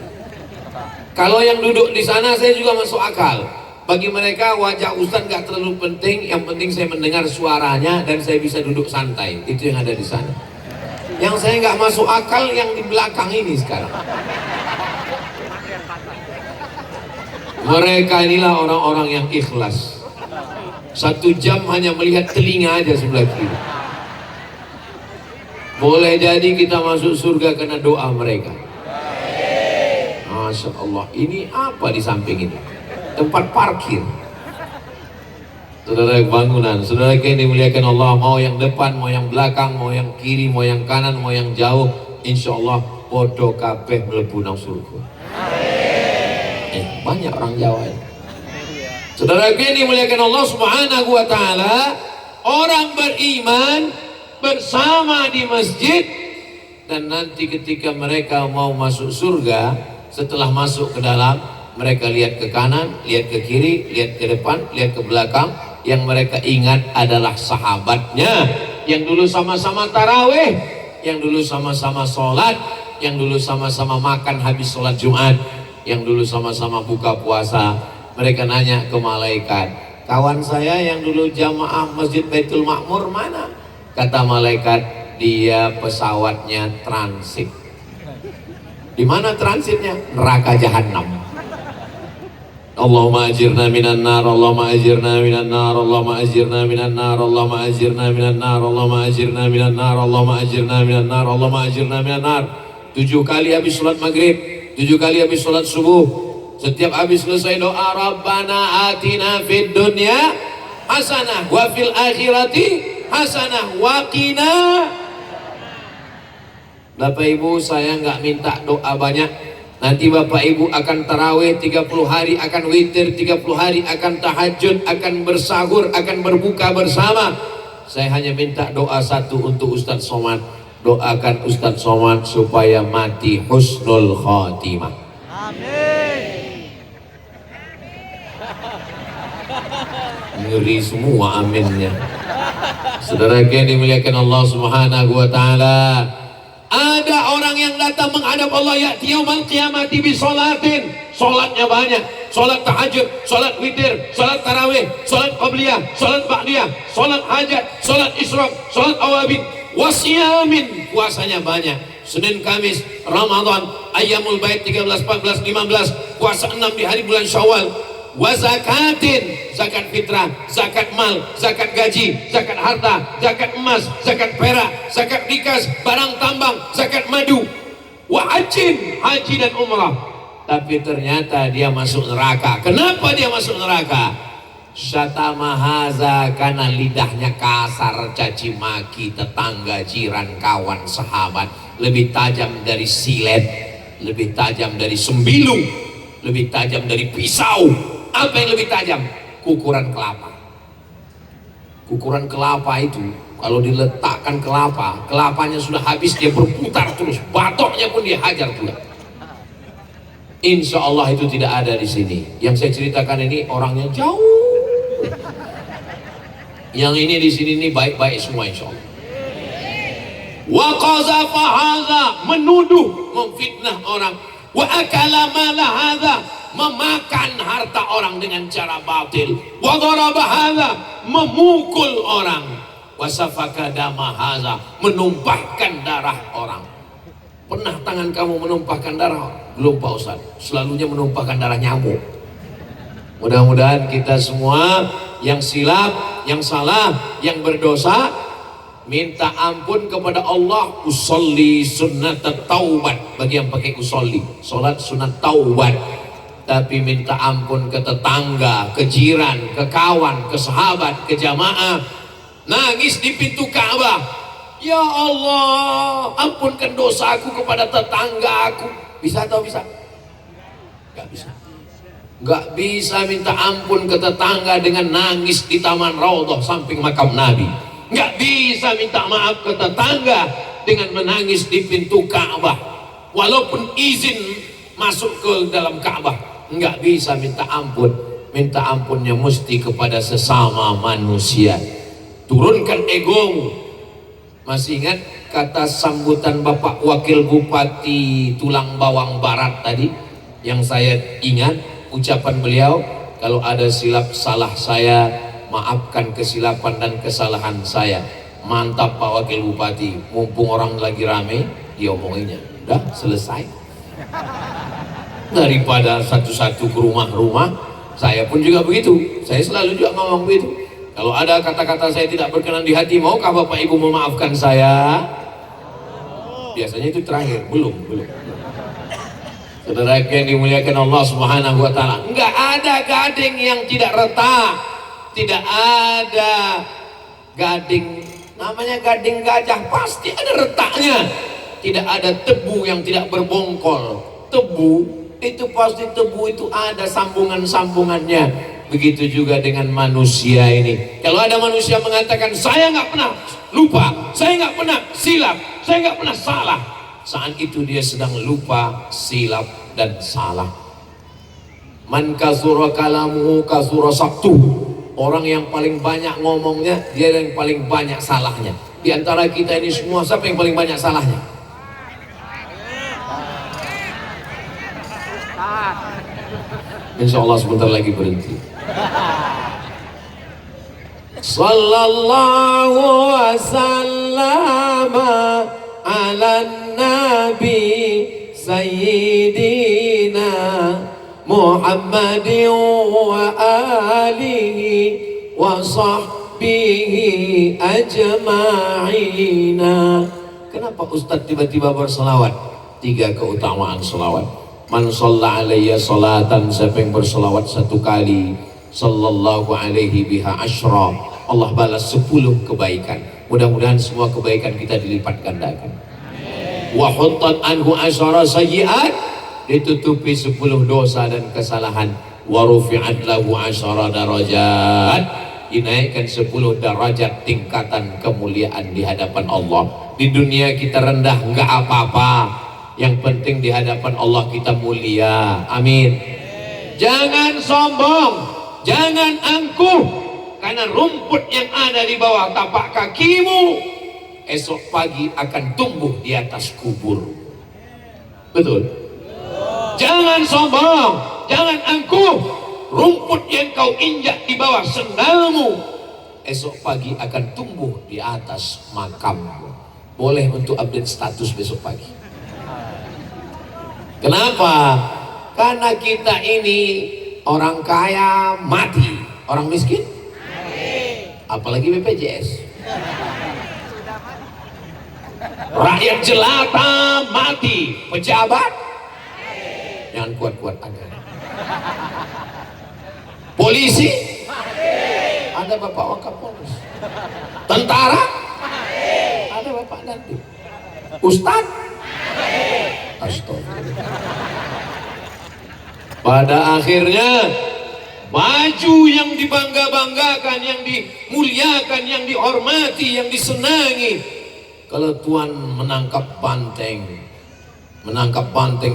Kalau yang duduk di sana saya juga masuk akal. Bagi mereka wajah Ustadz gak terlalu penting, yang penting saya mendengar suaranya dan saya bisa duduk santai. Itu yang ada di sana. Yang saya gak masuk akal yang di belakang ini sekarang. Mereka inilah orang-orang yang ikhlas. 1 jam hanya melihat telinga aja sebelah kiri. Boleh jadi kita masuk surga karena doa mereka. Masya Allah, ini apa di samping ini? Tempat parkir. Saudara bangunan, saudara yang dimuliakan Allah, mau yang depan, mau yang belakang, mau yang kiri, mau yang kanan, mau yang jauh, insya Allah podo kabeh mlebu nang surga. Banyak orang Jawa ini. Saudara yang dimuliakan Allah Subhanahu wa Ta'ala, orang beriman bersama di masjid, dan nanti ketika mereka mau masuk surga, setelah masuk ke dalam, mereka lihat ke kanan, lihat ke kiri, lihat ke depan, lihat ke belakang. Yang mereka ingat adalah sahabatnya yang dulu sama-sama tarawih, yang dulu sama-sama sholat, yang dulu sama-sama makan habis sholat Jumat, yang dulu sama-sama buka puasa. Mereka nanya ke malaikat, kawan saya yang dulu jamaah Masjid Baitul Ma'mur mana? Kata malaikat, dia pesawatnya transit. Di mana transitnya? Neraka Jahannam. Allahumma ajirna minan nar, Allahumma ajirna minan nar, Allahumma ajirna minan nar, Allahumma ajirna minan nar, Allahumma ajirna minan nar, Allahumma ajirna minan nar, Allahumma ajirna minan nar. 7 kali habis sholat maghrib, 7 kali habis sholat subuh. Setiap habis selesai doa, Rabbana atina fid dunya hasanah wa fil akhirati hasanah wa qina Bapak Ibu, saya nggak minta doa banyak. Nanti Bapak Ibu akan tarawih 30 hari, akan witir 30 hari, akan tahajud, akan bersahur, akan berbuka bersama. Saya hanya minta doa satu untuk Ustadz Somad. Doakan Ustadz Somad supaya mati husnul khotimah. Amin. Ngeri semua aminnya. Saudara yang dimuliakan Allah Subhanahu wa taala. Ada orang yang datang menghadap Allah ya'ti yaumal qiyamati bi sholatin. Salatnya banyak, salat tahajud, salat witir, salat tarawih, salat qabliyah, salat ba'diyah, salat hajat, salat isyraq, salat awabin, wasiyamin, puasanya banyak. Senin, Kamis, Ramadan, Ayyamul Bait 13, 14, 15, puasa 6 di hari bulan Syawal. Wa zakatin, zakat fitrah, zakat mal, zakat gaji, zakat harta, zakat emas, zakat perak, zakat rikas, barang tambang, zakat madu. Wa hajin, haji dan umrah. Tapi ternyata dia masuk neraka. Kenapa dia masuk neraka? Syatamahaza, karena lidahnya kasar, caci maki tetangga, jiran, kawan, sahabat. Lebih tajam dari silet, lebih tajam dari sembilu, lebih tajam dari pisau. Apa yang lebih tajam? Kukuran kelapa. Kukuran kelapa itu kalau diletakkan kelapa, kelapanya sudah habis, dia berputar terus, batoknya pun dia hajar pula. Insya Allah itu tidak ada di sini. Yang saya ceritakan ini orangnya jauh. Yang ini di sini ini baik-baik semua insya Allah. Wa qazafa hadza, menuduh, memfitnah orang. Wa akala mala hadza, memakan harta orang dengan cara batil. Wa daraba hadza, memukul orang. Wa safaka dama hadza, menumpahkan darah orang. Pernah tangan kamu menumpahkan darah? Belum Pak Ustaz, selalunya menumpahkan darah nyamuk. Mudah-mudahan kita semua yang silap, yang salah, yang berdosa, minta ampun kepada Allah. Usolli sunnat taubat, bagi yang pakai usolli, sholat sunat taubat. Tapi minta ampun ke tetangga, ke jiran, ke kawan, ke sahabat, ke jamaah. Nangis di pintu Ka'bah, ya Allah, ampunkan dosaku kepada tetanggaku. Bisa atau bisa? Gak bisa. Gak bisa minta ampun ke tetangga dengan nangis di Taman Raudhah samping makam Nabi. Gak bisa minta maaf ke tetangga dengan menangis di pintu Ka'bah walaupun izin masuk ke dalam Ka'bah. Gak bisa minta ampun. Minta ampunnya mesti kepada sesama manusia. Turunkan egomu. Masih ingat kata sambutan Bapak Wakil Bupati Tulang Bawang Barat tadi yang saya ingat? Ucapan beliau, kalau ada silap salah saya, maafkan kesilapan dan kesalahan saya. Mantap Pak Wakil Bupati, mumpung orang lagi rame, dia omonginnya, udah selesai. Daripada satu-satu ke rumah-rumah, saya pun juga begitu. Saya selalu juga ngomong begitu. Kalau ada kata-kata saya tidak berkenan di hati, maukah Bapak Ibu memaafkan saya? Biasanya itu terakhir, belum. Saudara yang dimuliakan Allah Subhanahu wa taala, enggak ada gading yang tidak retak. Tidak ada gading, namanya gading gajah pasti ada retaknya. Tidak ada tebu yang tidak berbongkol. Tebu itu pasti, tebu itu ada sambungan-sambungannya. Begitu juga dengan manusia ini. Kalau ada manusia mengatakan saya nggak pernah lupa, saya nggak pernah silap, saya nggak pernah salah, saat itu dia sedang lupa, silap, dan salah. Man kasura kalamuhu kasura sabtu. Orang yang paling banyak ngomongnya, dia yang paling banyak salahnya. Di antara kita ini semua, siapa yang paling banyak salahnya? Insya Allah sebentar lagi berhenti. Sallallahu wasallam ala nabi sayyidina Muhammadin wa alihi wa sahbihi ajma'ina. Kenapa Ustadz tiba-tiba berselawat? 3 keutamaan selawat. Man shalla alayya salatan, siapa yang berselawat 1 kali, sallallahu alaihi biha asyra, Allah balas 10 kebaikan. Mudah-mudahan semua kebaikan kita dilipat gandakan. wa huttat anhu asyara sayyi'at, ditutupi 10 dosa dan kesalahan, wa rufi'at lahu asyara darajat, dinaikkan 10 derajat tingkatan kemuliaan di hadapan Allah. Di dunia kita rendah enggak apa-apa, yang penting di hadapan Allah kita mulia. Amin. Jangan sombong, jangan angkuh, karena rumput yang ada di bawah tapak kakimu esok pagi akan tumbuh di atas kubur. Betul? Jangan sombong, jangan angkuh, rumput yang kau injak di bawah sendalmu esok pagi akan tumbuh di atas makammu. Boleh untuk update status besok pagi. Kenapa? Karena kita ini orang kaya mati, orang miskin apalagi BPJS. Rakyat jelata mati, pejabat jangan kuat-kuat aja. Polisi ada Bapak Wakapolres, tentara ada Bapak Dandim, Ustadz astagfirullah. Pada akhirnya baju yang dibangga-banggakan, yang dimuliakan, yang dihormati, yang disenangi, kalau Tuhan menangkap banteng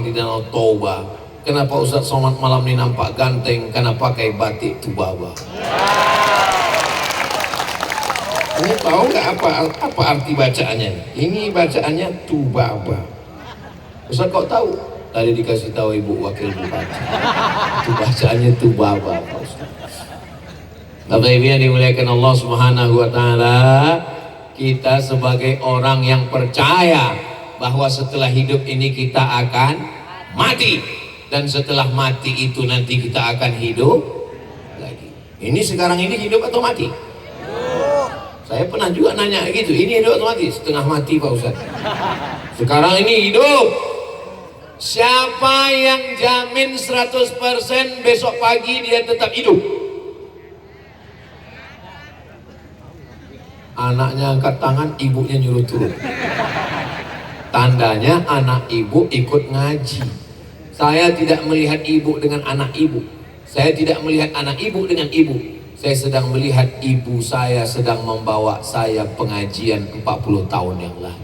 di Danau Toba, kenapa Ustaz Somad malam ini nampak ganteng? Karena pakai batik Tubaba. Ini tahu nggak apa arti bacaannya? Ini bacaannya Tubaba. Ustaz kok tahu? Tadi dikasih tahu Ibu Wakil Bupati. Itu bacaannya Tubaba, Pak Ustaz. Bapak Ibu yang dimuliakan Allah Subhanahu wa taala, kita sebagai orang yang percaya bahwa setelah hidup ini kita akan mati, dan setelah mati itu nanti kita akan hidup lagi. Ini sekarang ini hidup atau mati? Saya pernah juga nanya gitu, ini hidup atau mati? Setengah mati Pak Ustaz. Sekarang ini hidup. Siapa yang jamin 100% besok pagi dia tetap hidup? Anaknya angkat tangan, ibunya nyuruh turun. Tandanya anak ibu ikut ngaji. Saya tidak melihat ibu dengan anak ibu. Saya tidak melihat anak ibu dengan ibu. Saya sedang melihat ibu saya sedang membawa saya pengajian 40 tahun yang lalu.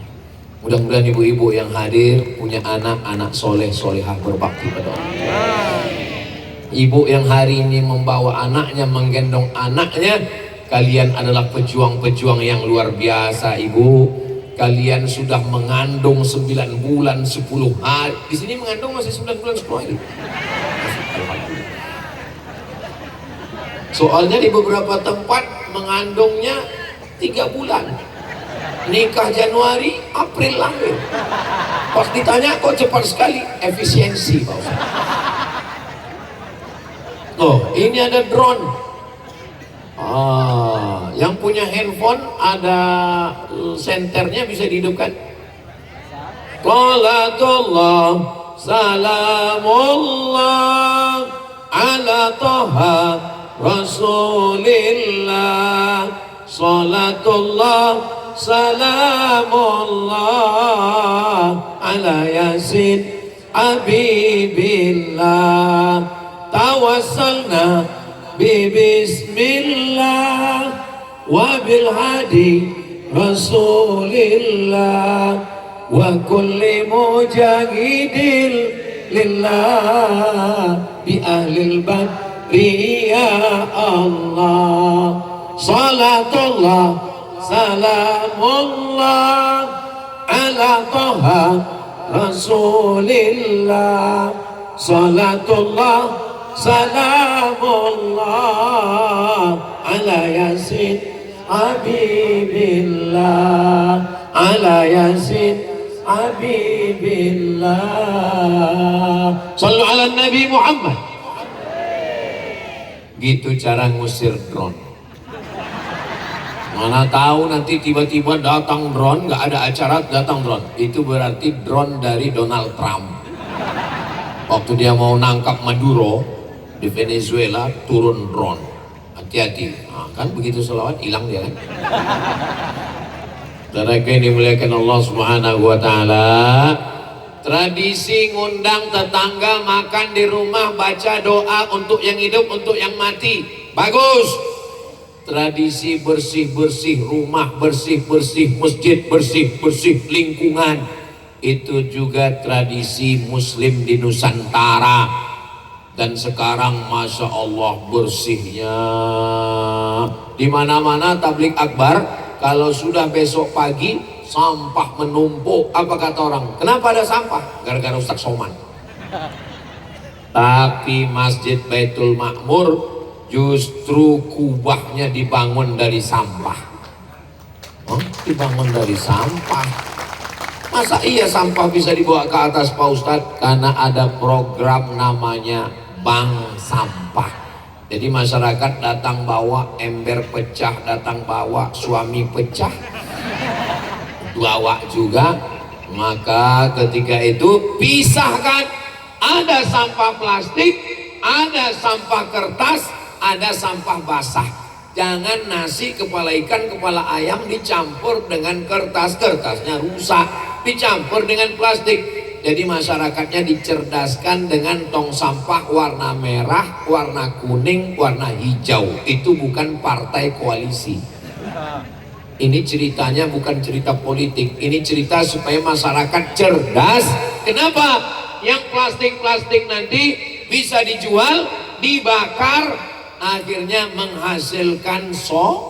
Mudah-mudahan ibu-ibu yang hadir punya anak-anak soleh solehah berbakti pada Allah. Ibu yang hari ini membawa anaknya, menggendong anaknya, kalian adalah pejuang-pejuang yang luar biasa ibu. Kalian sudah mengandung 9 bulan 10 hari. Di sini mengandung masih 9 bulan 10 hari. Soalnya di beberapa tempat mengandungnya 3 bulan. Nikah Januari, April lahir. Pas ditanya kok cepat sekali, efisiensi Pak Ustaz. Loh, ini ada drone. Yang punya handphone ada senternya bisa dihidupkan. Salatullah, salamullah ala Taha Rasulillah. Salatullah, salamullah ala Yasin Habibillah. Tawassalna bismillah wa bil hadi Rasulillah wa kulli mujahidin lillah bi ahlil badri ya Allah. Salatullah salamullah ala Taha Rasulillah. Salatullah salamullah ala Yasin Habibillah, ala Yasin Habibillah. Sallu ala Nabi Muhammad. Gitu cara ngusir drone. Mana tahu nanti tiba-tiba datang drone, nggak ada acara datang drone. Itu berarti drone dari Donald Trump. Waktu dia mau nangkap Maduro di Venezuela, turun drone. Hati-hati. Nah, kan begitu selawat hilang dia kan. Saudara yang dimuliakan Allah Subhanahu wa taala, tradisi ngundang tetangga makan di rumah, baca doa untuk yang hidup, untuk yang mati, bagus. Tradisi bersih-bersih rumah, bersih-bersih masjid, bersih-bersih lingkungan, itu juga tradisi muslim di Nusantara. Dan sekarang Masya Allah bersihnya di mana-mana. Tablik akbar, kalau sudah besok pagi sampah menumpuk, apa kata orang? Kenapa ada sampah? Gara-gara Ustaz Somad. Tapi Masjid Baitul Ma'mur justru kubahnya dibangun dari sampah. Dibangun dari sampah. Masa iya sampah bisa dibawa ke atas Pak Ustadz? Karena ada program namanya Bank Sampah. Jadi masyarakat datang bawa ember pecah, datang bawa suami pecah, bawa juga. Maka ketika itu pisahkan, ada sampah plastik, ada sampah kertas, ada sampah basah. Jangan nasi, kepala ikan, kepala ayam dicampur dengan kertas, kertasnya rusak, dicampur dengan plastik. Jadi masyarakatnya dicerdaskan dengan tong sampah warna merah, warna kuning, warna hijau. Itu bukan partai koalisi. Ini ceritanya bukan cerita politik, ini cerita supaya masyarakat cerdas. Kenapa? Yang plastik-plastik nanti bisa dijual, dibakar, akhirnya menghasilkan solar.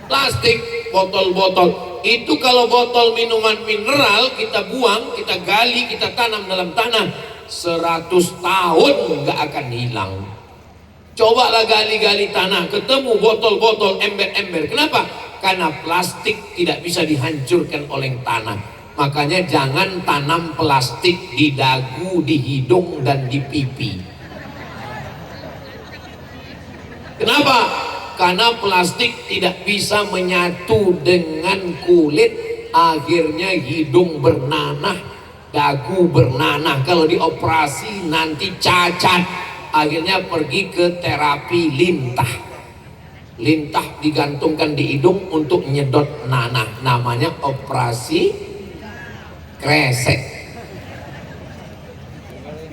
Plastik, botol-botol itu, kalau botol minuman mineral kita buang, kita gali, kita tanam dalam tanah, 100 tahun nggak akan hilang. Cobalah gali-gali tanah, ketemu botol-botol, ember-ember. Kenapa? Karena plastik tidak bisa dihancurkan oleh tanah. Makanya jangan tanam plastik di dagu, di hidung, dan di pipi. Kenapa? Karena plastik tidak bisa menyatu dengan kulit, akhirnya hidung bernanah, dagu bernanah. Kalau dioperasi nanti cacat, akhirnya pergi ke terapi lintah. Lintah digantungkan di hidung untuk nyedot nanah, namanya operasi kresek.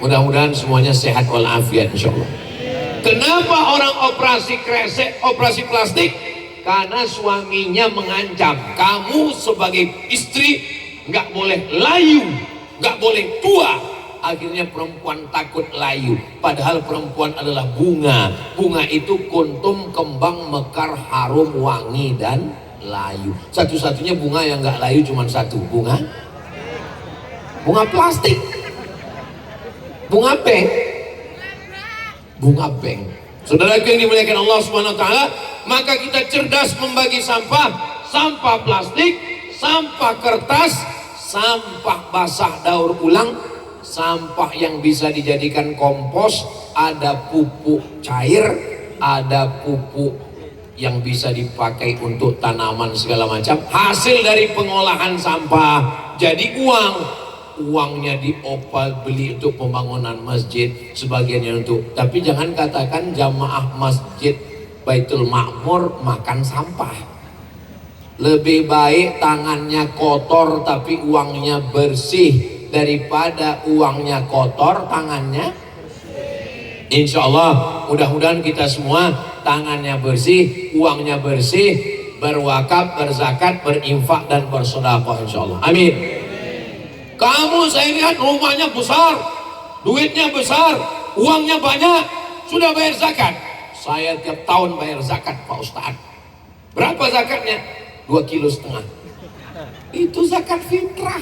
Mudah-mudahan semuanya sehat walafiat insyaallah. Kenapa orang operasi kresek, operasi plastik? Karena suaminya mengancam, kamu sebagai istri nggak boleh layu, nggak boleh tua. Akhirnya perempuan takut layu, padahal perempuan adalah bunga. Bunga itu kuntum, kembang, mekar, harum, wangi, dan layu. Satu-satunya bunga yang nggak layu cuma satu, bunga plastik, bunga pink. Bunga bank. Saudara yang dimuliakan Allah Subhanahu wa taala, maka kita cerdas membagi sampah, sampah plastik, sampah kertas, sampah basah daur ulang, sampah yang bisa dijadikan kompos, ada pupuk cair, ada pupuk yang bisa dipakai untuk tanaman segala macam. Hasil dari pengolahan sampah jadi uang. Uangnya diopal beli untuk pembangunan masjid, sebagiannya untuk. Tapi jangan katakan jamaah masjid Baitul Ma'mur makan sampah. Lebih baik tangannya kotor tapi uangnya bersih daripada uangnya kotor tangannya. Insya Allah mudah-mudahan kita semua tangannya bersih, uangnya bersih, berwakaf, berzakat, berinfak, dan bersedekah insya Allah. Amin. Kamu saya lihat rumahnya besar, duitnya besar, uangnya banyak, sudah bayar zakat. Saya tiap tahun bayar zakat Pak Ustadz. Berapa zakatnya? 2,5 kilo. Itu zakat fitrah.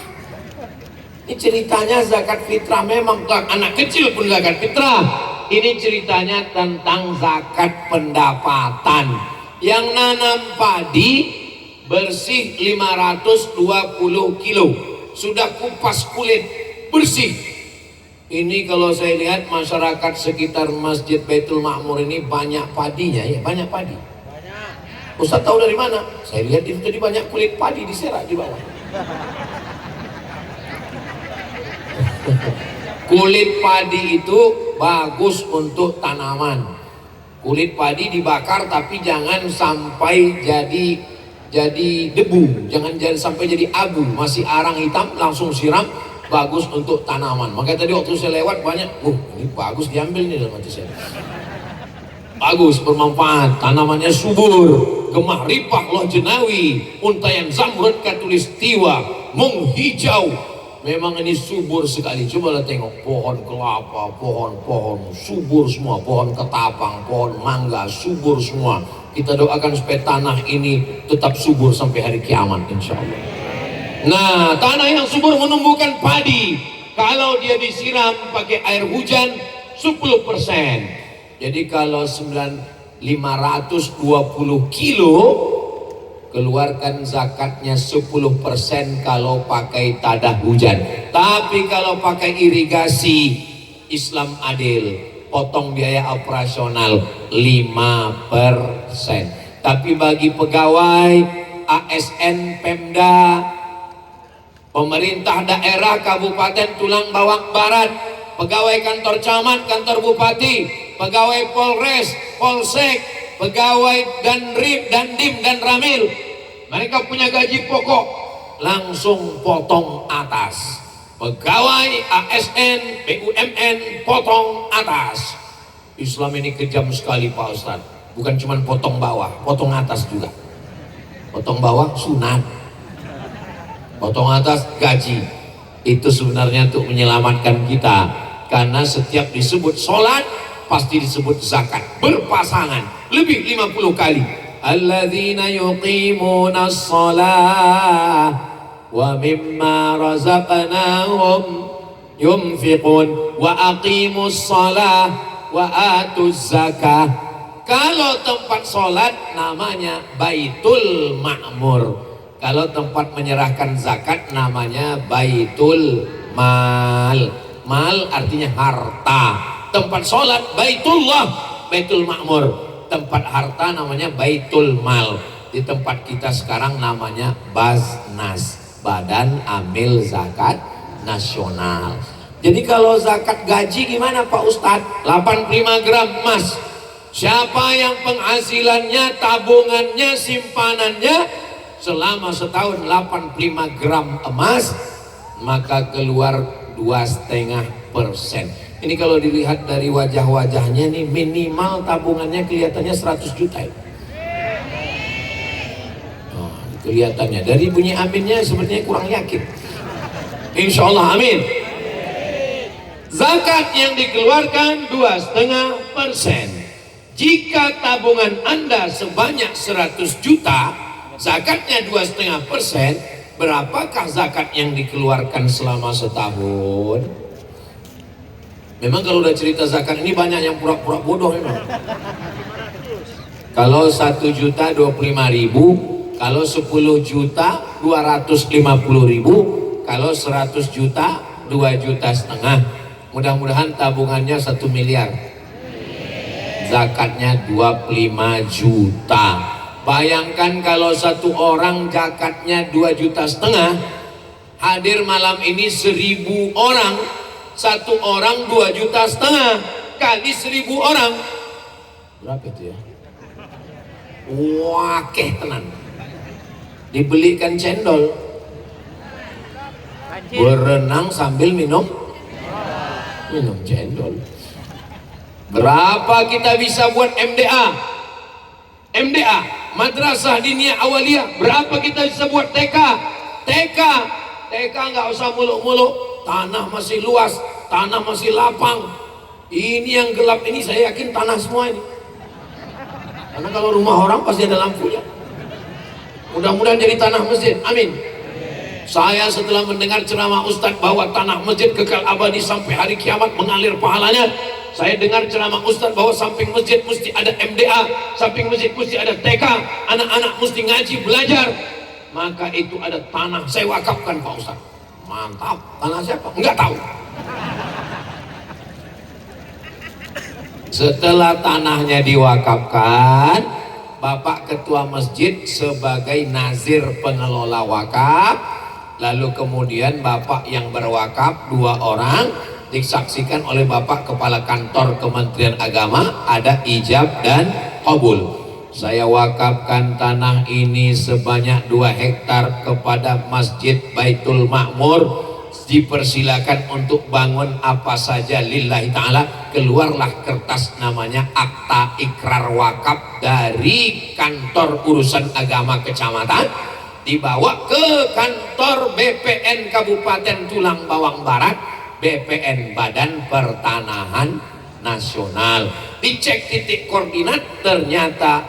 Ini ceritanya zakat fitrah, memang anak kecil pun zakat fitrah. Ini ceritanya tentang zakat pendapatan. Yang nanam padi bersih 520 kilo. Sudah kupas kulit bersih. Ini kalau saya lihat masyarakat sekitar Masjid Baitul Ma'mur ini banyak padinya ya, banyak padi. Ustaz tahu dari mana? Saya lihat itu tadi banyak kulit padi diserak di bawah. Kulit padi itu bagus untuk tanaman. Kulit padi dibakar tapi jangan sampai jadi debu, jangan sampai jadi abu, masih arang hitam langsung siram, bagus untuk tanaman. Makanya tadi waktu saya lewat banyak, ini bagus diambil nih dalam hati saya. Bagus, bermanfaat, tanamannya subur, gemah ripah loh jenawi, untayan zamrud katulistiwa, menghijau. Memang ini subur sekali. Cobalah tengok pohon kelapa, pohon subur semua, pohon ketapang, pohon mangga subur semua. Kita doakan supaya tanah ini tetap subur sampai hari kiamat insya Allah. Nah, tanah yang subur menumbuhkan padi kalau dia disiram pakai air hujan 10%. Jadi kalau 520 kilo, keluarkan zakatnya 10% kalau pakai tadah hujan. Tapi kalau pakai irigasi, Islam adil, potong biaya operasional 5%. Tapi bagi pegawai ASN, Pemda, pemerintah daerah Kabupaten Tulang Bawang Barat, pegawai kantor camat, kantor bupati, pegawai Polres, Polsek, pegawai Danrim, Dandim, dan Ramil, mereka punya gaji pokok, langsung potong atas. Pegawai ASN, BUMN, potong atas. Islam ini kejam sekali Pak Ustadz. Bukan cuma potong bawah, potong atas juga. Potong bawah sunat, potong atas gaji. Itu sebenarnya untuk menyelamatkan kita, karena setiap disebut sholat pasti disebut zakat berpasangan lebih 50 kali. Alladzina yuqimuna shalah wa mimma razaqnahum yunfiqun wa aqimus shalah wa atuz zakah. Kalau tempat sholat namanya Baitul Ma'mur. Kalau tempat menyerahkan zakat namanya Baitul Mal. Mal artinya harta. Tempat sholat Baitullah, Baitul Ma'mur. Tempat harta namanya Baitul Mal. Di tempat kita sekarang namanya Baznas, Badan Amil Zakat Nasional. Jadi kalau zakat gaji gimana Pak Ustadz? 85 gram emas. Siapa yang penghasilannya, tabungannya, simpanannya selama setahun 85 gram emas, maka keluar 2,5%. Ini kalau dilihat dari wajah-wajahnya nih, minimal tabungannya kelihatannya 100 juta. Oh, kelihatannya dari bunyi aminnya sebenarnya kurang yakin. Insya Allah amin. Zakat yang dikeluarkan 2,5%. Jika tabungan Anda sebanyak 100 juta, zakatnya 2,5%, berapakah zakat yang dikeluarkan selama setahun? Memang kalau udah cerita zakat ini banyak yang pura-pura bodoh memang. Kalau 1 juta 25.000, kalau 10 juta 250.000, kalau 100 juta 2,5 juta. Mudah-mudahan tabungannya 1 miliar. Zakatnya 25 juta. Bayangkan kalau satu orang zakatnya 2,5 juta, hadir malam ini 1.000 orang, satu orang 2,5 juta kali 1.000 orang, berapa itu ya? Wakeh tenan. Dibelikan cendol, berenang sambil minum cendol. Berapa kita bisa buat MDA, Madrasah Diniyah Awaliyah? Berapa kita bisa buat TK nggak usah muluk-muluk, tanah masih luas, tanah masih lapang. Ini yang gelap ini saya yakin tanah semua ini, karena kalau rumah orang pasti ada lampunya. Mudah-mudahan jadi tanah masjid, amin. Saya setelah mendengar ceramah Ustadz bahwa tanah masjid kekal abadi sampai hari kiamat mengalir pahalanya, saya dengar ceramah Ustadz bahwa samping masjid mesti ada MDA, samping masjid mesti ada TK, anak-anak mesti ngaji belajar, maka itu ada tanah saya wakafkan Pak Ustadz. Mantap. Tanah siapa? Enggak tahu. Setelah tanahnya diwakafkan, Bapak Ketua Masjid sebagai nazir pengelola wakaf, lalu kemudian Bapak yang berwakaf 2 orang, disaksikan oleh Bapak Kepala Kantor Kementerian Agama, ada ijab dan qabul. Saya wakafkan tanah ini sebanyak 2 hektar kepada Masjid Baitul Makmur. Dipersilakan untuk bangun apa saja lillahi ta'ala. Keluarlah kertas namanya akta ikrar wakaf dari kantor urusan agama kecamatan, dibawa ke kantor BPN Kabupaten Tulang Bawang Barat, BPN Badan Pertanahan Nasional. Dicek titik koordinat, ternyata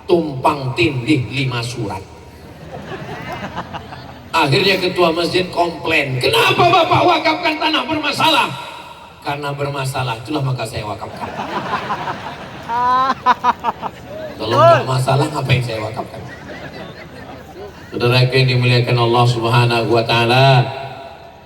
tumpang tindih 5 surat. Akhirnya ketua masjid komplain, kenapa Bapak wakafkan tanah bermasalah? Karena bermasalah, itulah maka saya wakafkan. Kalau nggak masalah, apa yang saya wakafkan? Saudara yang dimuliakan Allah Subhanahu wa Ta'ala,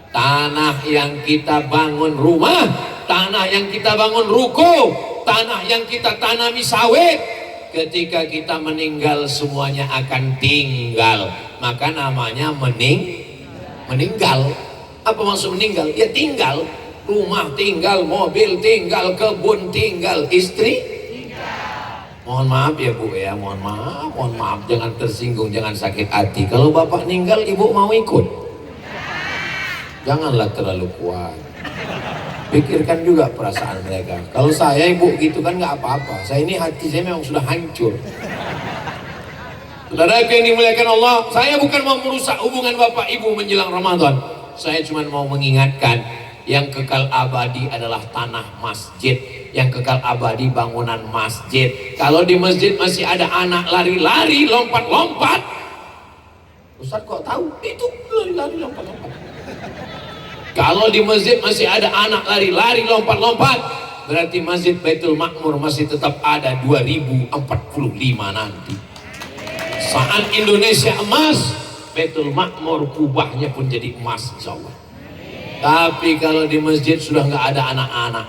tanah yang kita bangun rumah, tanah yang kita bangun ruko, tanah yang kita tanami sawit, ketika kita meninggal semuanya akan tinggal. Maka namanya meninggal. Apa maksud meninggal? Ya tinggal. Rumah tinggal, mobil tinggal, kebun tinggal, istri mohon maaf ya Bu ya, mohon maaf, jangan tersinggung, jangan sakit hati. Kalau Bapak meninggal, Ibu mau ikut? Janganlah terlalu kuat. Pikirkan juga perasaan mereka. Kalau saya Ibu gitu kan nggak apa-apa. Saya ini hati saya memang sudah hancur. Saudara yang dimuliakan Allah, saya bukan mau merusak hubungan Bapak Ibu menjelang Ramadan. Saya cuma mau mengingatkan, yang kekal abadi adalah tanah masjid, yang kekal abadi bangunan masjid. Kalau di masjid masih ada anak lari-lari, lompat-lompat, Ustaz kok tahu? Itu lari-lari, lompat-lompat. Kalau di masjid masih ada anak lari-lari, lompat-lompat, berarti Masjid Baitul Makmur masih tetap ada 2045 nanti. Saat Indonesia emas, Baitul Makmur kubahnya pun jadi emas insyaallah. Tapi kalau di masjid sudah nggak ada anak-anak,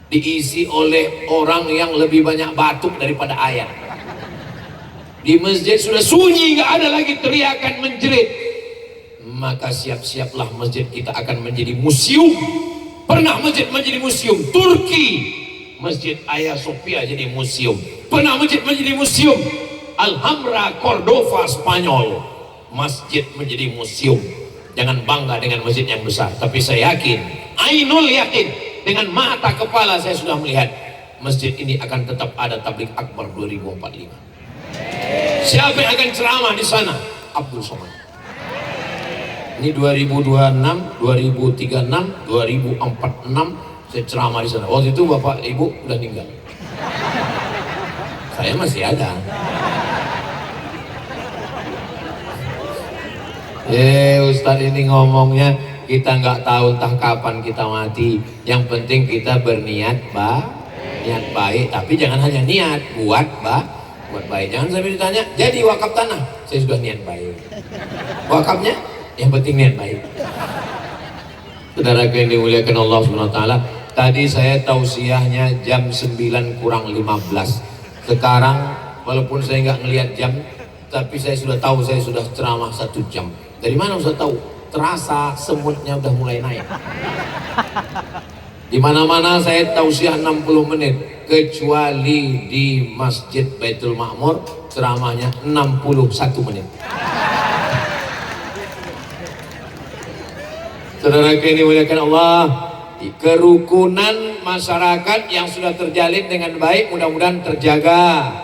diisi oleh orang yang lebih banyak batuk daripada ayam. Di masjid sudah sunyi, nggak ada lagi teriakan menjerit. Maka siap-siaplah masjid kita akan menjadi museum. Pernah masjid menjadi museum Turki, Masjid Hagia Sophia jadi museum. Pernah masjid menjadi museum Alhambra Cordova Spanyol, masjid menjadi museum. Jangan bangga dengan masjid yang besar, tapi saya yakin, ainul yakin, dengan mata kepala saya sudah melihat masjid ini akan tetap ada tabligh akbar 2045. Siapa yang akan ceramah di sana? Abdul Somad. Ini 2026, 2036, 2046 saya ceramah di sana. Waktu itu Bapak Ibu udah meninggal. Saya masih ada. Ustadz ini ngomongnya kita nggak tahu entah kapan kita mati. Yang penting kita berniat niat baik, tapi jangan hanya niat buat baik. Jangan sampai ditanya jadi wakaf tanah, saya sudah niat baik. Wakafnya yang penting niat baik. Saudara yang dimuliakan Allah Subhanahu wa Ta'ala, tadi saya tausiahnya jam 9 kurang 15. Sekarang walaupun saya nggak ngelihat jam, tapi saya sudah tahu saya sudah ceramah 1 jam. Dari mana Ustaz tahu? Terasa semutnya udah mulai naik. Di mana-mana saya tausiah 60 menit, kecuali di Masjid Baitul Makmur ceramahnya 61 menit. Saudara yang dimuliakan Allah, kerukunan masyarakat yang sudah terjalin dengan baik mudah-mudahan terjaga.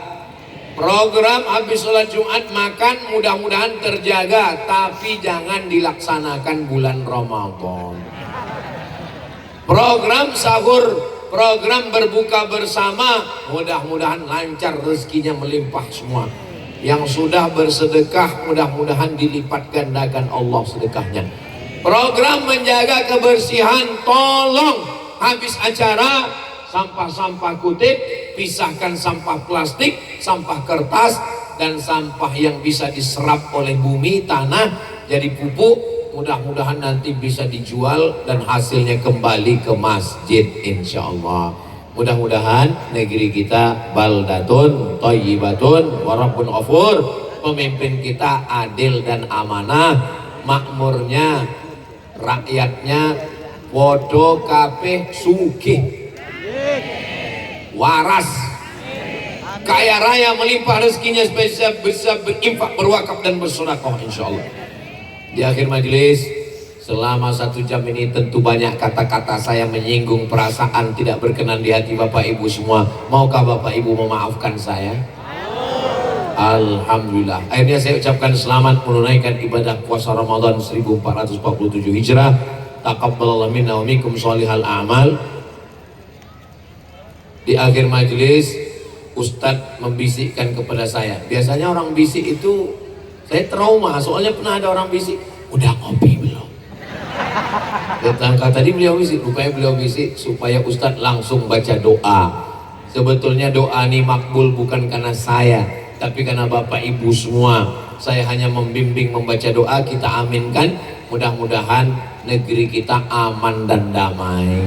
Program habis sholat Jumat makan mudah-mudahan terjaga, tapi jangan dilaksanakan bulan Ramadan. Program sahur, program berbuka bersama, mudah-mudahan lancar, rezekinya melimpah semua. Yang sudah bersedekah mudah-mudahan dilipat gandakan Allah sedekahnya. Program menjaga kebersihan, tolong habis acara sampah-sampah kutip, pisahkan sampah plastik, sampah kertas, dan sampah yang bisa diserap oleh bumi, tanah, jadi pupuk. Mudah-mudahan nanti bisa dijual dan hasilnya kembali ke masjid insya Allah. Mudah-mudahan negeri kita baldatun, thayyibatun, warabbun ghafur. Pemimpin kita adil dan amanah, makmurnya, rakyatnya Podo kabeh sugih, waras, kaya raya, melimpah rezekinya, bisa berinfak, berwakaf dan bersedekah insyaallah. Di akhir majelis, selama 1 jam ini tentu banyak kata-kata saya menyinggung perasaan tidak berkenan di hati Bapak Ibu semua. Maukah Bapak Ibu memaafkan saya? Alhamdulillah. Akhirnya saya ucapkan selamat menunaikan ibadah puasa Ramadan 1447 Hijrah. Taqabbalallahu minna wa minkum sholihal a'mal. Di akhir majelis, Ustadz membisikkan kepada saya. Biasanya orang bisik itu saya trauma, soalnya pernah ada orang bisik, udah ngopi belum? Tadi beliau bisik, rupanya beliau bisik supaya Ustadz langsung baca doa. Sebetulnya doa ini makbul bukan karena saya, tapi karena Bapak Ibu semua. Saya hanya membimbing membaca doa, kita aminkan. Mudah-mudahan negeri kita aman dan damai.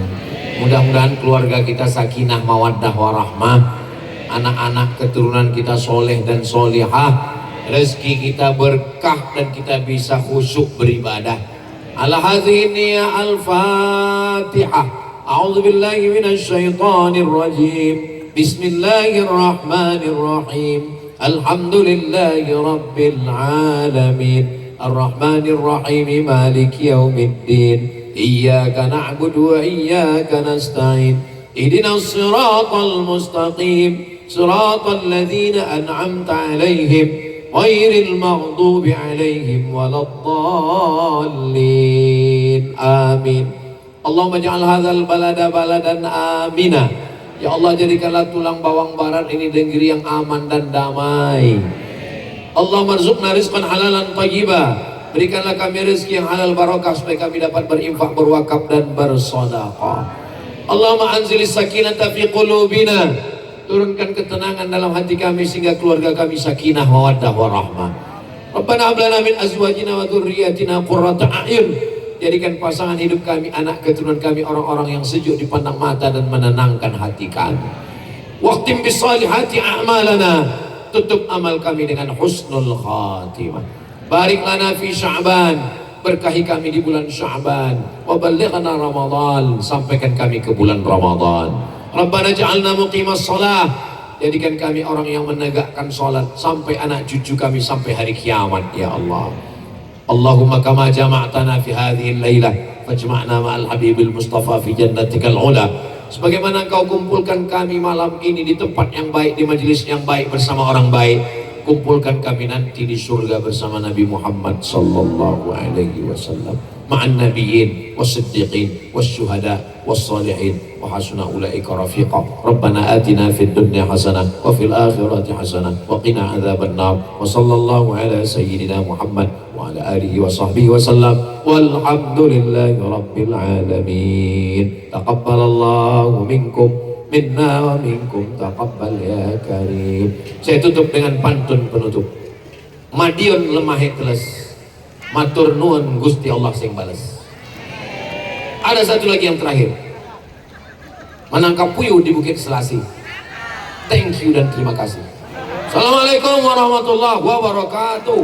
Mudah-mudahan keluarga kita sakinah mawaddah warahmah. Anak-anak keturunan kita soleh dan solihah. Rezeki kita berkah dan kita bisa khusyuk beribadah. Ala hadhihi niyya al-Fatihah. A'udzu billahi minasy syaithanir rajim. Bismillahirrahmanirrahim. Alhamdulillahi rabbil alamin. Ar-Rahmanir Rahim. Maliki yaumiddin. Iyyaka na'budu wa iyyaka nasta'in. Ihdinas siratal mustaqim. Siratal ladzina an'amta 'alaihim ghairil maghdubi 'alaihim waladdallin. Amin. Allahumma ja'al hadzal balada baladan amina. Ya Allah, jadikanlah tulang bawang barat ini negeri yang aman dan damai. Allahumma rzuqna rizqan halalan thayyiba. Berikanlah kami rezeki yang halal barakah supaya kami dapat berinfak, berwakaf dan bersedekah. Allahumma anzilis sakinata fi qulubina. Turunkan ketenangan dalam hati kami sehingga keluarga kami sakinah mawaddah warahmah. Rabbana hab lana min azwajina wa dzurriyyatina qurrata a'yun. Jadikan pasangan hidup kami, anak keturunan kami orang-orang yang sejuk dipandang mata dan menenangkan hati kami. Waqtim bis salihati a'malana. Tutup amal kami dengan husnul khatimah. Barik lana fi Sya'ban. Berkahi kami di bulan Sya'ban. Wa ballighna Ramadan. Sampaikan kami ke bulan Ramadan. Rabbana ja'alna muqimas shalah. Jadikan kami orang yang menegakkan salat sampai anak cucu kami sampai hari kiamat ya Allah. Allahumma kama jama'tana fi hadhihi al-lailah fajma'na ma'al habibil mustafa fi jannatikal ula. Sebagaimana Engkau kumpulkan kami malam ini di tempat yang baik, di majelis yang baik bersama orang baik, kumpulkan kami nanti di surga bersama Nabi Muhammad sallallahu alaihi wasallam, ma'an nabiyyin was-siddiqin was-syuhada was-salihin wa hasuna ulaika rafiqa. Rabbana atina fid dunya hasanah wa fil akhirati hasanah wa qina adzabannar. Wa sallallahu ala sayyidina Muhammad wa ala alihi wa sahbihi wa sallam. Walhamdulillahi rabbil alamin. Taqabbalallahu minkum minna wa minkum taqabbal ya karim. Saya tutup dengan pantun penutup. Madiun lemah ikhlas, matur nuwun Gusti Allah sing bales. Ada satu lagi yang terakhir. Menangkap puyuh di Bukit Selasi. Thank you dan terima kasih. Assalamualaikum warahmatullahi wabarakatuh.